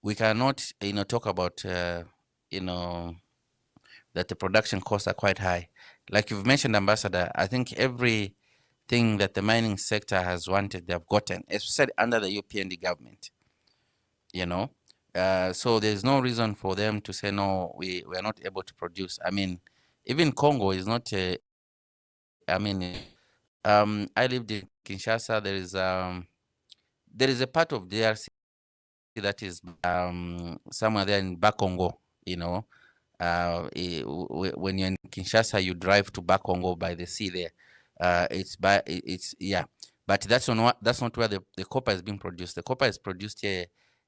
we cannot, talk about, that the production costs are quite high. Like you've mentioned, Ambassador, I think everything that the mining sector has wanted, they've gotten, especially under the UPND government. So there's no reason for them to say, no, we are not able to produce. I mean, even Congo is not, I lived in Kinshasa. There is a part of DRC that is somewhere there in Bakongo, when you're in Kinshasa, you drive to Bakongo by the sea there. But that's not where the copper is being produced. The copper is produced here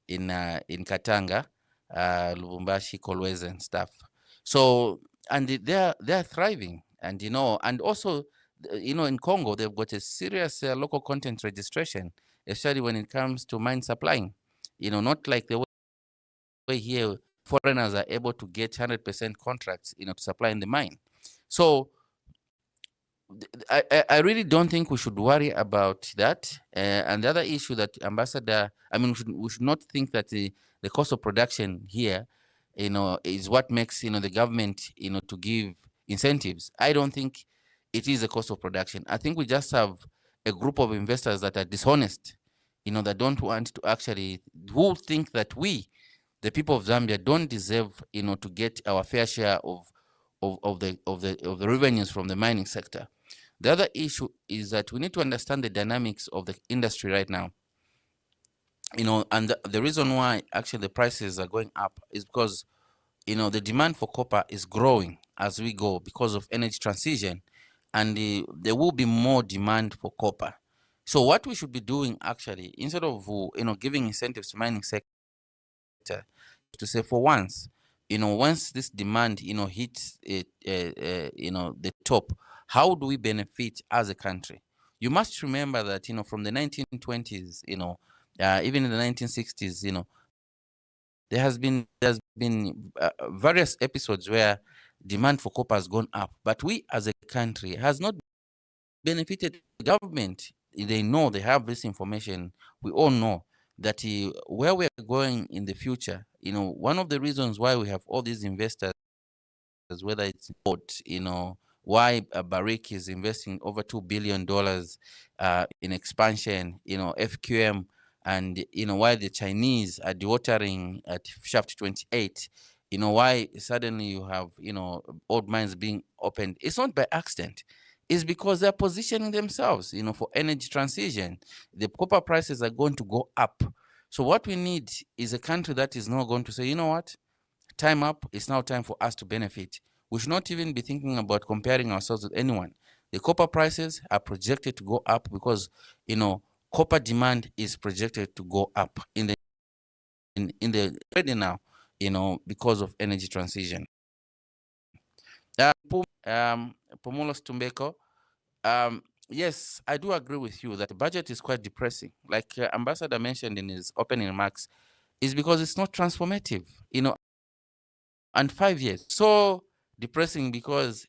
in Katanga, Lubumbashi, Kolwezi and stuff. So, and they're thriving, and and also, in Congo, they've got a serious local content registration, especially when it comes to mine supplying. Not like the way here foreigners are able to get 100% contracts, to supply in the mine. So I really don't think we should worry about that. And the other issue that, Ambassador, we should not think that the cost of production here, is what makes, the government, to give incentives. I don't think it is a cost of production. I think we just have a group of investors that are dishonest, that don't want to actually, who think that we, the people of Zambia, don't deserve, to get our fair share of the revenues from the mining sector. The other issue is that we need to understand the dynamics of the industry right now. And the reason why actually the prices are going up is because, the demand for copper is growing as we go because of energy transition, and there will be more demand for copper. So what we should be doing actually, instead of giving incentives to mining sector, to say, for once, once this demand hits the top, how do we benefit as a country? You must remember that from the 1920s, even in the 1960s, there's been various episodes where demand for copper has gone up, but we as a country has not benefited. The government, they know, they have this information. We all know that where we're going in the future, one of the reasons why we have all these investors, whether it's port, why Barrick is investing over $2 billion in expansion, FQM, and why the Chinese are dewatering at Shaft 28, why suddenly you have, old mines being opened. It's not by accident. It's because they're positioning themselves, for energy transition. The copper prices are going to go up. So what we need is a country that is not going to say, you know what, time up, it's now time for us to benefit. We should not even be thinking about comparing ourselves with anyone. The copper prices are projected to go up because, copper demand is projected to go up in the already now, because of energy transition. Pomulos Tumbeko, yes, I do agree with you that the budget is quite depressing. Like Ambassador mentioned in his opening remarks, is because it's not transformative, and 5 years. So depressing because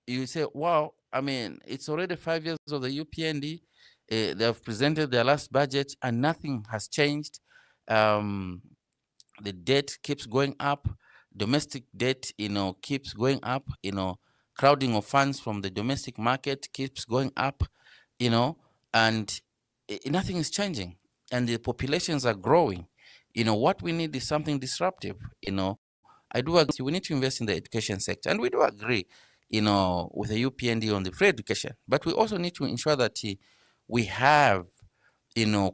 you say, wow, I mean, it's already 5 years of the UPND. They have presented their last budget and nothing has changed. The debt keeps going up. Domestic debt, keeps going up. Crowding of funds from the domestic market keeps going up. And nothing is changing. And the populations are growing. What we need is something disruptive. I do agree. We need to invest in the education sector, and we do agree, with the UPND on the free education. But we also need to ensure that we have,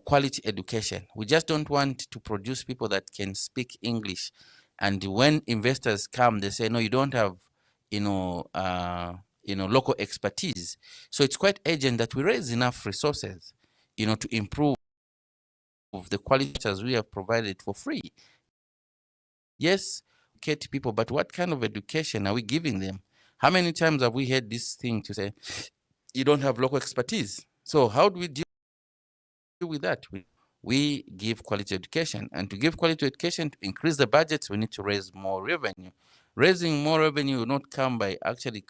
quality education. We just don't want to produce people that can speak English, and when investors come, they say, no, you don't have, local expertise. So it's quite urgent that we raise enough resources, to improve the quality as we have provided for free. Yes, educate people, but what kind of education are we giving them? How many times have we heard this thing to say, you don't have local expertise? So how do we deal with that? We give quality education, and to give quality education, to increase the budgets, we need to raise more revenue. Raising more revenue will not come by actually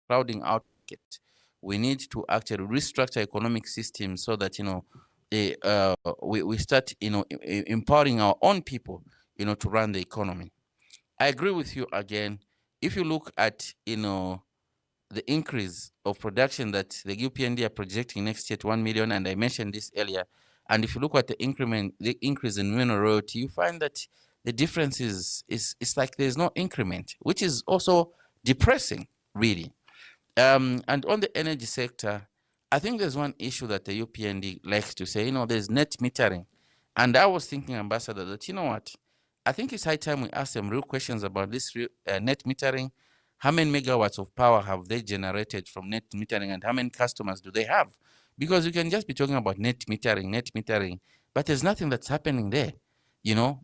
crowding out it. We need to actually restructure economic systems so that, we start, empowering our own people, to run the economy. I agree with you again. If you look at, the increase of production that the UPND are projecting next year to 1 million, and I mentioned this earlier, and if you look at the increase in mineral royalty, you find that the difference is it's like there's no increment, which is also depressing, really. And on the energy sector, I think there's one issue that the UPND likes to say, there's net metering. And I was thinking, Ambassador, that, what? I think it's high time we ask them real questions about this net metering. How many megawatts of power have they generated from net metering, and how many customers do they have? Because you can just be talking about net metering, but there's nothing that's happening there.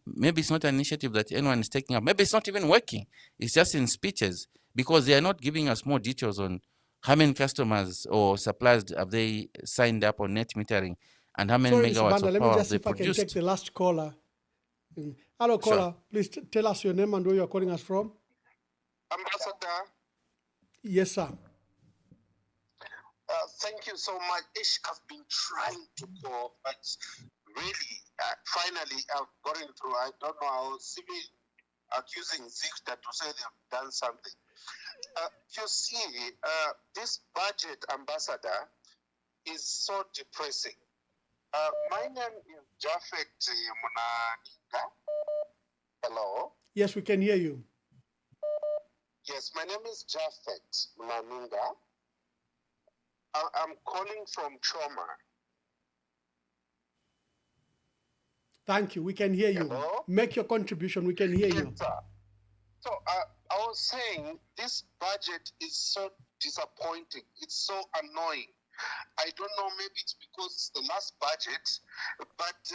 Maybe it's not an initiative that anyone is taking up. Maybe it's not even working. It's just in speeches, because they are not giving us more details on how many customers or suppliers have they signed up on net metering, and how many Sorry, Mr. megawatts Banda, of let me power have just see they if I can take produced. the last caller. Hello, Sure. caller. Please tell us your name and where you're calling us from. Ambassador, Yes, sir. thank you so much. I've been trying to call, but really, finally, I've gotten through. I don't know. I was even accusing Zixta to say they've done something. You see, this budget, Ambassador, is so depressing. My name is Jafet Munaninga. Hello? Yes, we can hear you. Yes, my name is Jafet Munaninga. I'm calling from Choma. Thank you. We can hear you. Hello? Make your contribution. We can hear Yes, you. sir. So I was saying this budget is so disappointing. It's so annoying. I don't know, maybe it's because it's the last budget, but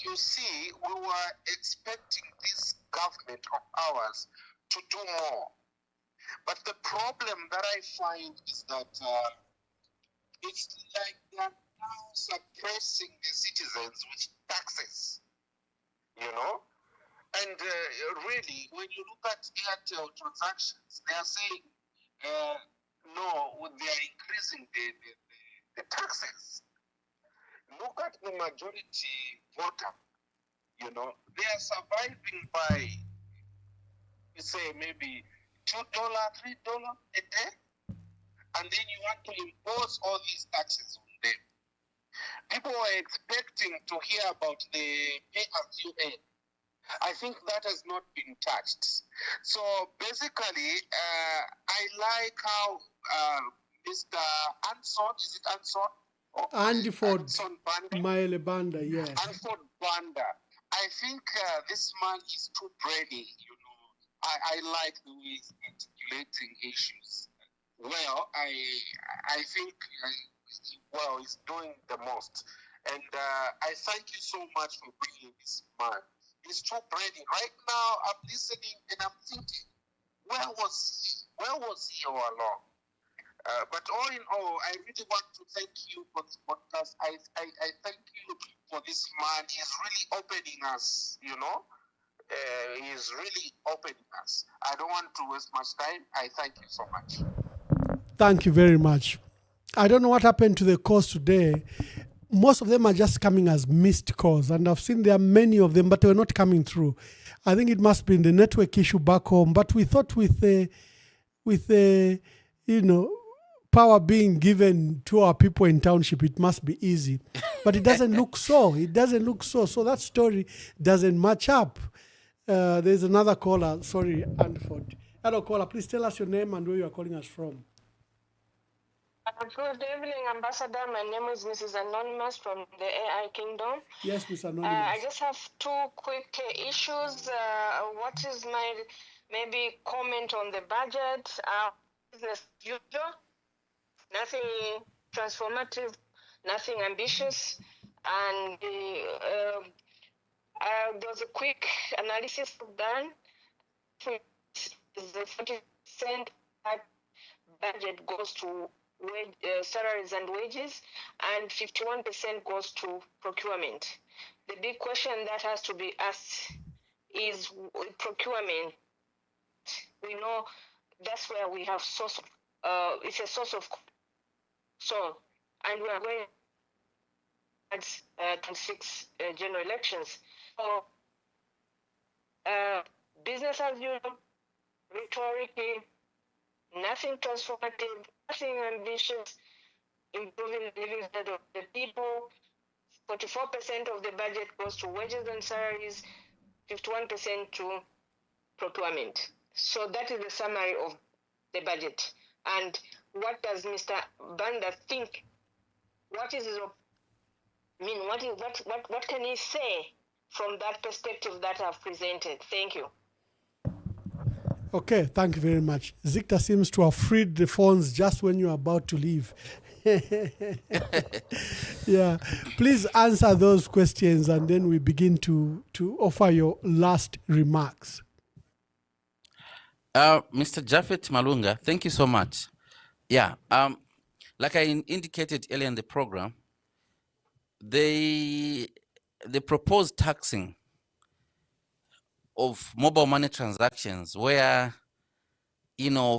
you see, we were expecting this government of ours to do more. But the problem that I find is that it's like they're now suppressing the citizens with taxes, And really, when you look at Airtel transactions, they are saying, no, they are increasing the taxes. Look at the majority voter, they are surviving by, say, maybe $2, $3 a day, and then you want to impose all these taxes on them. People were expecting to hear about the pay as you earn. I think that has not been touched. So basically, I like how Mr. Anson, is it Anson? ANDYFORD, Anson Banda? MAYELE BANDA, yes. ANDYFORD Banda. I think this man is too brainy, you know. I like the way he's articulating issues. Well, I think he's doing the most. And I thank you so much for bringing this man. He's too brainy. Right now, I'm listening and I'm thinking, where was he all along? But all in all, I really want to thank you for this podcast. I thank you for this man. He's really opening us, you know. He's really opening us. I don't want to waste much time. I thank you so much. Thank you very much. I don't know what happened to the calls today. Most of them are just coming as missed calls, and I've seen there are many of them, but they were not coming through. I think it must be the network issue back home. But we thought with the power being given to our people in township, it must be easy. But it doesn't look so. It doesn't look so. So that story doesn't match up. There's another caller. Sorry, ANDYFORD. Hello, caller. Please tell us your name and where you are calling us from. Good evening, Ambassador. My name is Mrs. Anonymous from the AI Kingdom. Yes, Miss Anonymous. I just have two quick issues. What is my maybe comment on the budget? Business as usual, nothing transformative, nothing ambitious, and there was a quick analysis done. The 40% budget goes to salaries and wages, and 51% goes to procurement. The big question that has to be asked is procurement. We know that's where we have source. It's a source of and we are going at 26 general elections. So business as usual, rhetorically, nothing transformative, nothing ambitious, improving the living standard of the people. 44% of the budget goes to wages and salaries, 51% to procurement. So that is the summary of the budget. And what does Mr. Banda think? What is his opinion? What can he say from that perspective that I've presented? Thank you. Okay, thank you very much. Zicta seems to have freed the phones just when you're about to leave. Yeah, please answer those questions and then we begin to offer your last remarks. Mr. Japhet Malunga, thank you so much. Yeah, like I indicated earlier in the program, the proposed taxing of mobile money transactions where,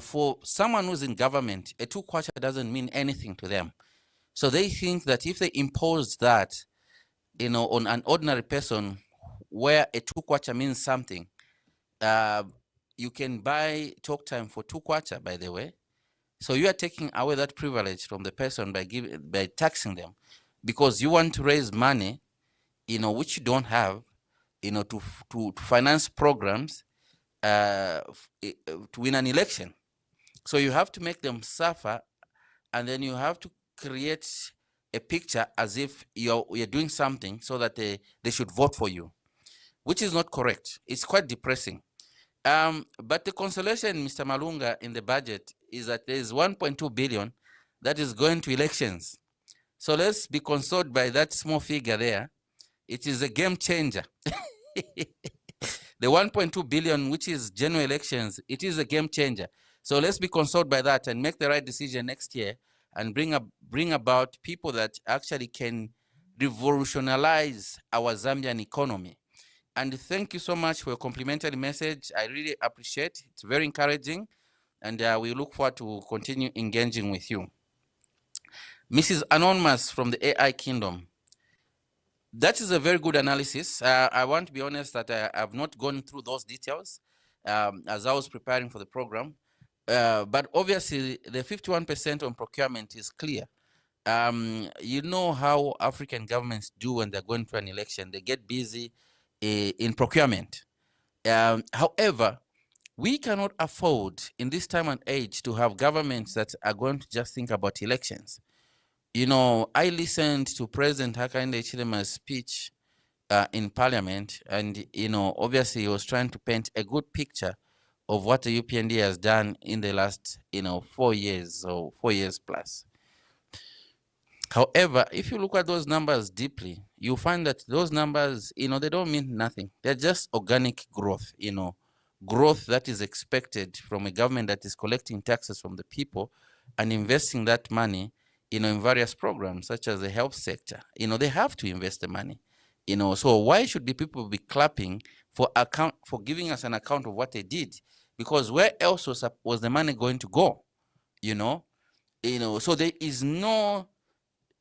for someone who's in government, a 2 kwacha doesn't mean anything to them. So they think that if they impose that, on an ordinary person where a 2 kwacha means something, you can buy talk time for 2 kwacha, by the way. So you are taking away that privilege from the person by taxing them, because you want to raise money, which you don't have, to finance programs to win an election. So you have to make them suffer, and then you have to create a picture as if you're doing something so that they should vote for you, which is not correct. It's quite depressing. But the consolation, Mr. Malunga, in the budget is that there is 1.2 billion that is going to elections. So let's be consoled by that small figure there. It is a game changer. The 1.2 billion, which is general elections, it is a game changer. So let's be consoled by that and make the right decision next year and bring about people that actually can revolutionize our Zambian economy. And thank you so much for your complimentary message. I really appreciate it. It's very encouraging, and we look forward to continue engaging with you. Mrs. Anonymous from the AI Kingdom. That is a very good analysis. I want to be honest that I have not gone through those details as I was preparing for the program. But obviously, the 51% on procurement is clear. You know how African governments do when they're going to an election. They get busy, in procurement. However, we cannot afford in this time and age to have governments that are going to just think about elections. You know, I listened to President Hakainde Hichilema's speech in Parliament, and you know, obviously he was trying to paint a good picture of what the UPND has done in the last, 4 years or 4 years plus. However, if you look at those numbers deeply, you find that those numbers, they don't mean nothing. They're just organic growth, growth that is expected from a government that is collecting taxes from the people and investing that money, in various programs such as the health sector. They have to invest the money. So why should the people be clapping for giving us an account of what they did? Because where else was the money going to go? So there is no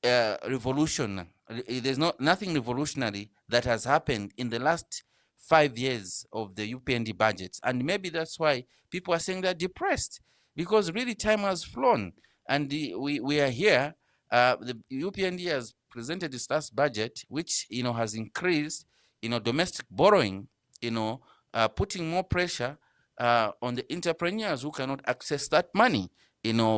revolution. There's nothing revolutionary that has happened in the last 5 years of the UPND budgets, and maybe that's why people are saying they're depressed, because really time has flown, and we are here. The UPND has presented its last budget, which has increased domestic borrowing, putting more pressure on the entrepreneurs who cannot access that money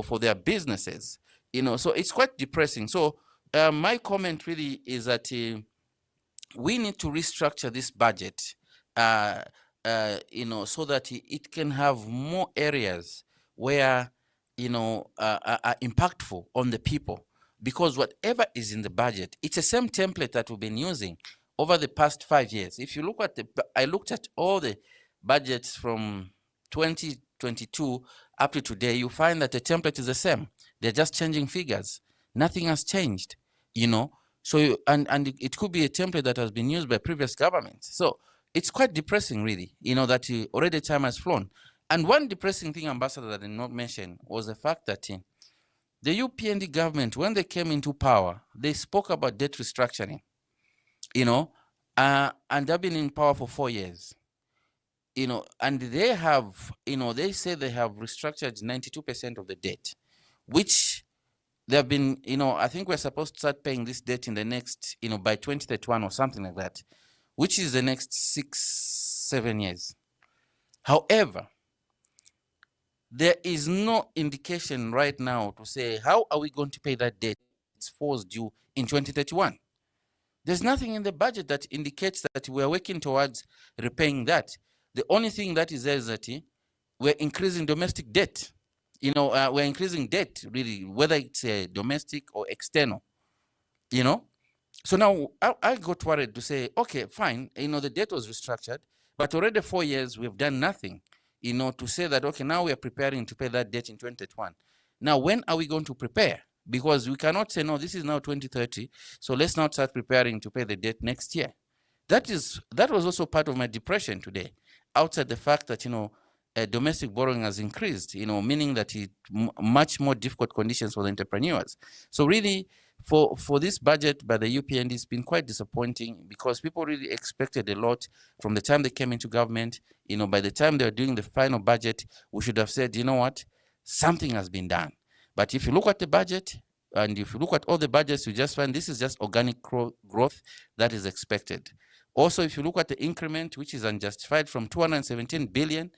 for their businesses. So it's quite depressing. So my comment really is that we need to restructure this budget, so that it can have more areas where, are impactful on the people. Because whatever is in the budget, it's the same template that we've been using over the past 5 years. If you look at I looked at all the budgets from 2022 up to today, you find that the template is the same. They're just changing figures. Nothing has changed, So, and it could be a template that has been used by previous governments. So it's quite depressing, really, that already time has flown. And one depressing thing, Ambassador, that I did not mention was the fact that the UPND government, when they came into power, they spoke about debt restructuring, and they've been in power for 4 years. And they have, they say they have restructured 92% of the debt, which they have been, I think we're supposed to start paying this debt in the next, by 2031 or something like that, which is the next 6-7 years. However, there is no indication right now to say, how are we going to pay that debt? It's falls due in 2031. There's nothing in the budget that indicates that we're working towards repaying that. The only thing that is there is that we're increasing domestic debt. We're increasing debt, really, whether it's domestic or external, So now I got worried to say, okay, fine, the debt was restructured, but already 4 years we've done nothing, to say that, okay, now we are preparing to pay that debt in 2021. Now, when are we going to prepare? Because we cannot say, no, this is now 2030, so let's not start preparing to pay the debt next year. That was also part of my depression today, outside the fact that, domestic borrowing has increased, meaning that much more difficult conditions for the entrepreneurs. So really, for this budget by the UPND, it's been quite disappointing, because people really expected a lot from the time they came into government. By the time they were doing the final budget, we should have said, you know what, something has been done. But if you look at the budget, and if you look at all the budgets, you just find this is just organic growth that is expected. Also, if you look at the increment, which is unjustified, from 217 billion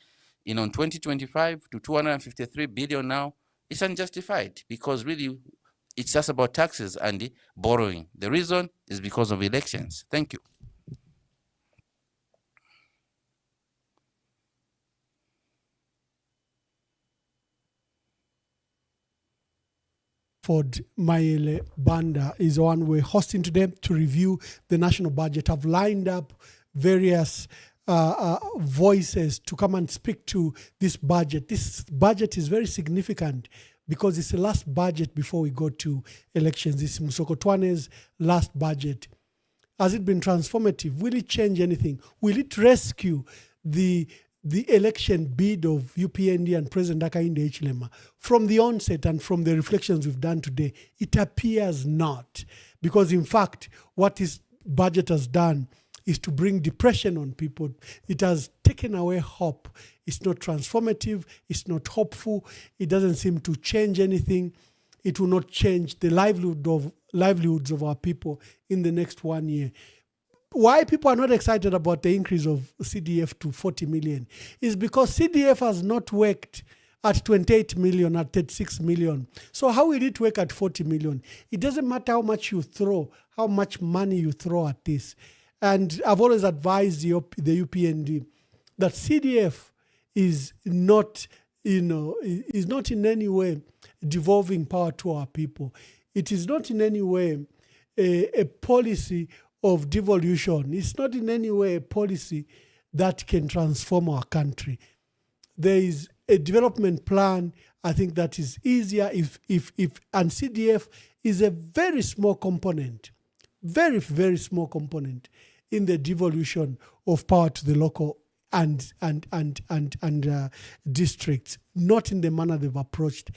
in 2025 to 253 billion now, it's unjustified, because really it's just about taxes and borrowing. The reason is because of elections. Thank you. ANDYFORD Mayele Banda is the one we're hosting today to review the national budget. I've lined up various voices to come and speak to this budget. This budget is very significant because it's the last budget before we go to elections. This is Musoko Twane's last budget. Has it been transformative? Will it change anything? Will it rescue the election bid of UPND and President Hakainde Hichilema? From the onset and from the reflections we've done today, it appears not. Because in fact, what this budget has done is to bring depression on people. It has taken away hope. It's not transformative. It's not hopeful. It doesn't seem to change anything. It will not change the livelihoods of our people in the next 1 year. why people are not excited about the increase of CDF to 40 million is because CDF has not worked at 28 million, at 36 million. So how will it work at 40 million? It doesn't matter how much you throw, how much money you throw at this. And I've always advised the UPND that CDF is not, is not in any way devolving power to our people. It is not in any way a policy of devolution. It's not in any way a policy that can transform our country. There is a development plan, I think, that is easier if and CDF is a very small component, very, very small component in the devolution of power to the local and districts, not in the manner they've approached,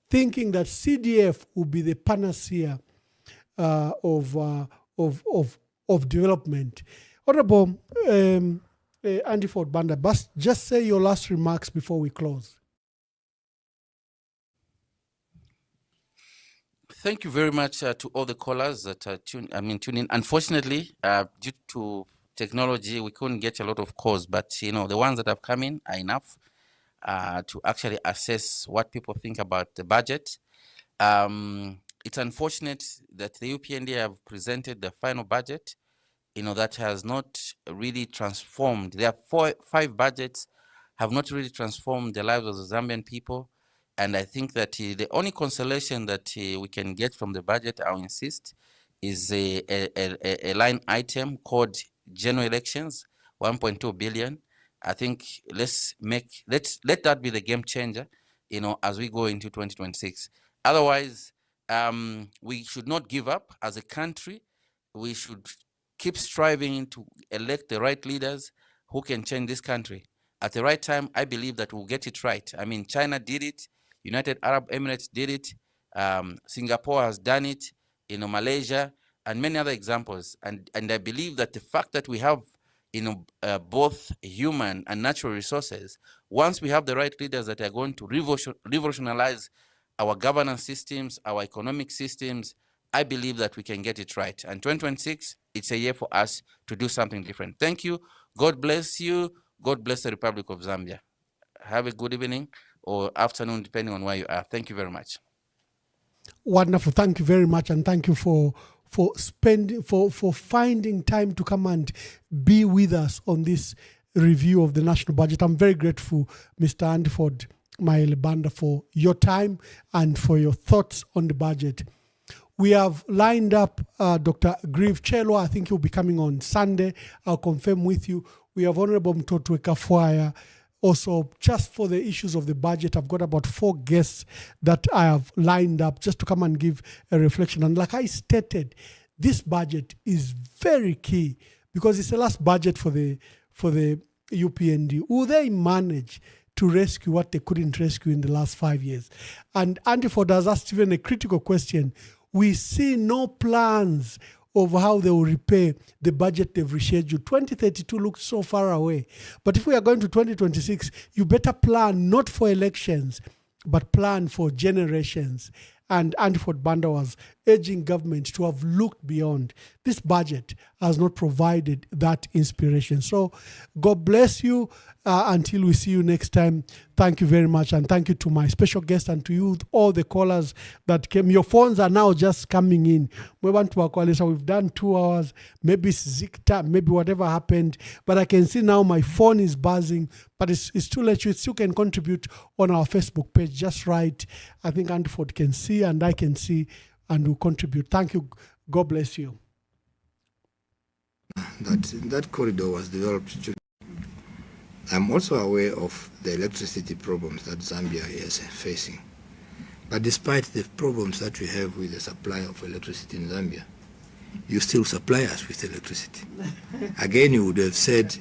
thinking that CDF will be the panacea of development. Honorable ANDYFORD BANDA, just say your last remarks before we close. Thank you very much to all the callers that tune in. Unfortunately, due to technology, we couldn't get a lot of calls, but the ones that have come in are enough to actually assess what people think about the budget. It's unfortunate that the UPND have presented the final budget, that has not really transformed. There are 5 budgets have not really transformed the lives of the Zambian people. And I think that the only consolation that we can get from the budget, I'll insist, is a line item called general elections, 1.2 billion. I think let that be the game changer, as we go into 2026. Otherwise, we should not give up as a country. We should keep striving to elect the right leaders who can change this country. At the right time, I believe that we'll get it right. I mean, China did it. United Arab Emirates did it. Singapore has done it. Malaysia, and many other examples. And I believe that the fact that we have, both human and natural resources, once we have the right leaders that are going to revolutionize our governance systems, our economic systems, I believe that we can get it right. And 2026, it's a year for us to do something different. Thank you. God bless you. God bless the Republic of Zambia. Have a good evening or afternoon, depending on where you are. Thank you very much. Wonderful. Thank you very much. And thank you for finding time to come and be with us on this review of the national budget. I'm very grateful, Mr. ANDYFORD MAYELE BANDA, for your time and for your thoughts on the budget. We have lined up Dr. Grieve Chelwa. I think he'll be coming on Sunday. I'll confirm with you. We have Honorable Mtoto Ekafwaya. Also, just for the issues of the budget, I've got about 4 guests that I have lined up just to come and give a reflection. And like I stated, this budget is very key because it's the last budget for the UPND. Will they manage to rescue what they couldn't rescue in the last 5 years? And ANDYFORD has asked even a critical question. We see no plans of how they will repay the budget they've rescheduled. 2032 looks so far away. But if we are going to 2026, you better plan not for elections, but plan for generations. And ANDYFORD BANDA was urging government to have looked beyond. This budget has not provided that inspiration. So God bless you. Until we see you next time, thank you very much. And thank you to my special guest and to you, all the callers that came. Your phones are now just coming in. We want to call, so we've done 2 hours, maybe Zikta, maybe whatever happened. But I can see now my phone is buzzing. But it's too late. You still can contribute on our Facebook page. Just write. I think ANDYFORD can see and I can see and will contribute. Thank you. God bless you. That corridor was developed. I'm also aware of the electricity problems that Zambia is facing. But despite the problems that we have with the supply of electricity in Zambia, you still supply us with electricity. Again, you would have said,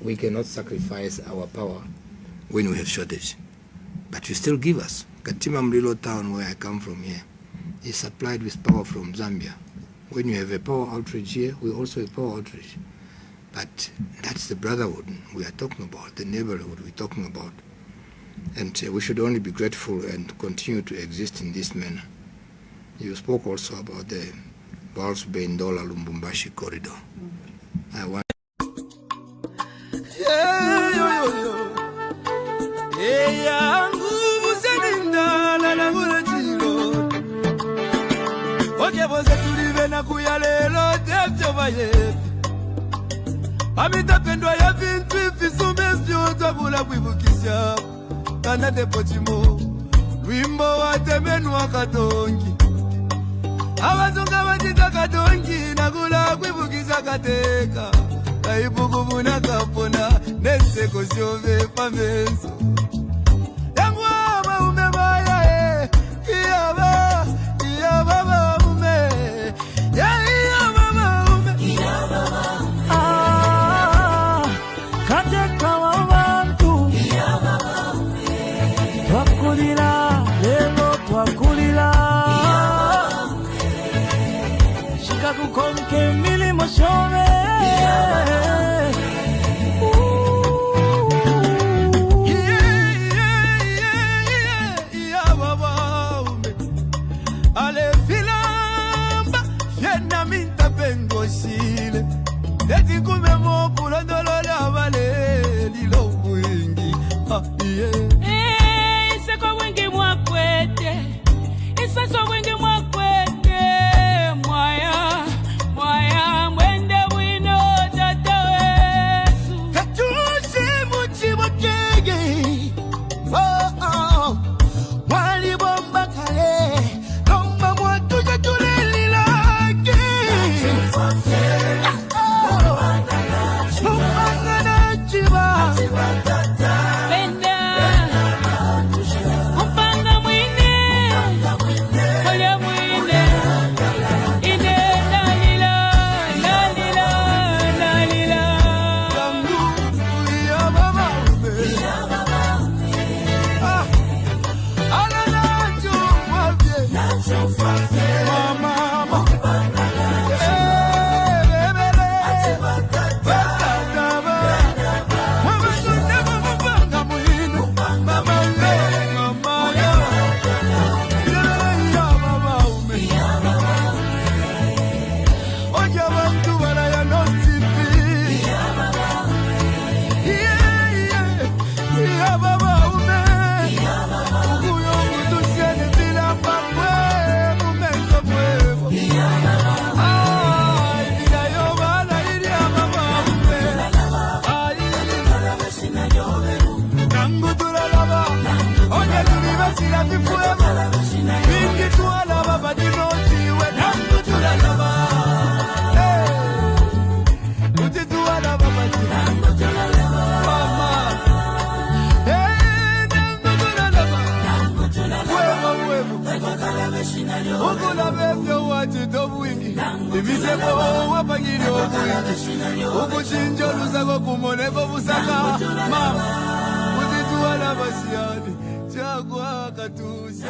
we cannot sacrifice our power when we have shortage. But you still give us. Katima Mlilo town, where I come from here, is supplied with power from Zambia. When you have a power outage here, we also have power outage. But that's the brotherhood we are talking about, the neighborhood we're talking about. And we should only be grateful and continue to exist in this manner. You spoke also about the Walsbane-Ndola-Lubumbashi corridor. I want. Amita pendwa ya vintu ifisume vyoza kula kuibukisha Kana depotimo Wimbo wa temenu wa katongi Awazunga watita katongi Nakula kuibukisha kateka Kaibuku muna kapona Nese koshove pamenso Yangu ama umebaya Iyaba Iyaba ume Iyaba ume Iyaba Kukonke milimo shove Ale filamba Fiena minta pengo sile Deti kume mo pula dolole avale Lilo wingi Ise kwa wingi mwakwete Ise so wingi mwakwete Mwaya mwende wino tata wesu Katushi muchi wakege Wali bomba kale Lomba mwatu jatuleli lake Mpanga chiba Benda Mpanga mwine Kolya mwine Ine lalila Ukula bevyo wachito bwingi Ibisebo wapagiri obwingi Ukuchinjo lusako kumoneko busaka Mama Utituwa na basiani Chakwa katuse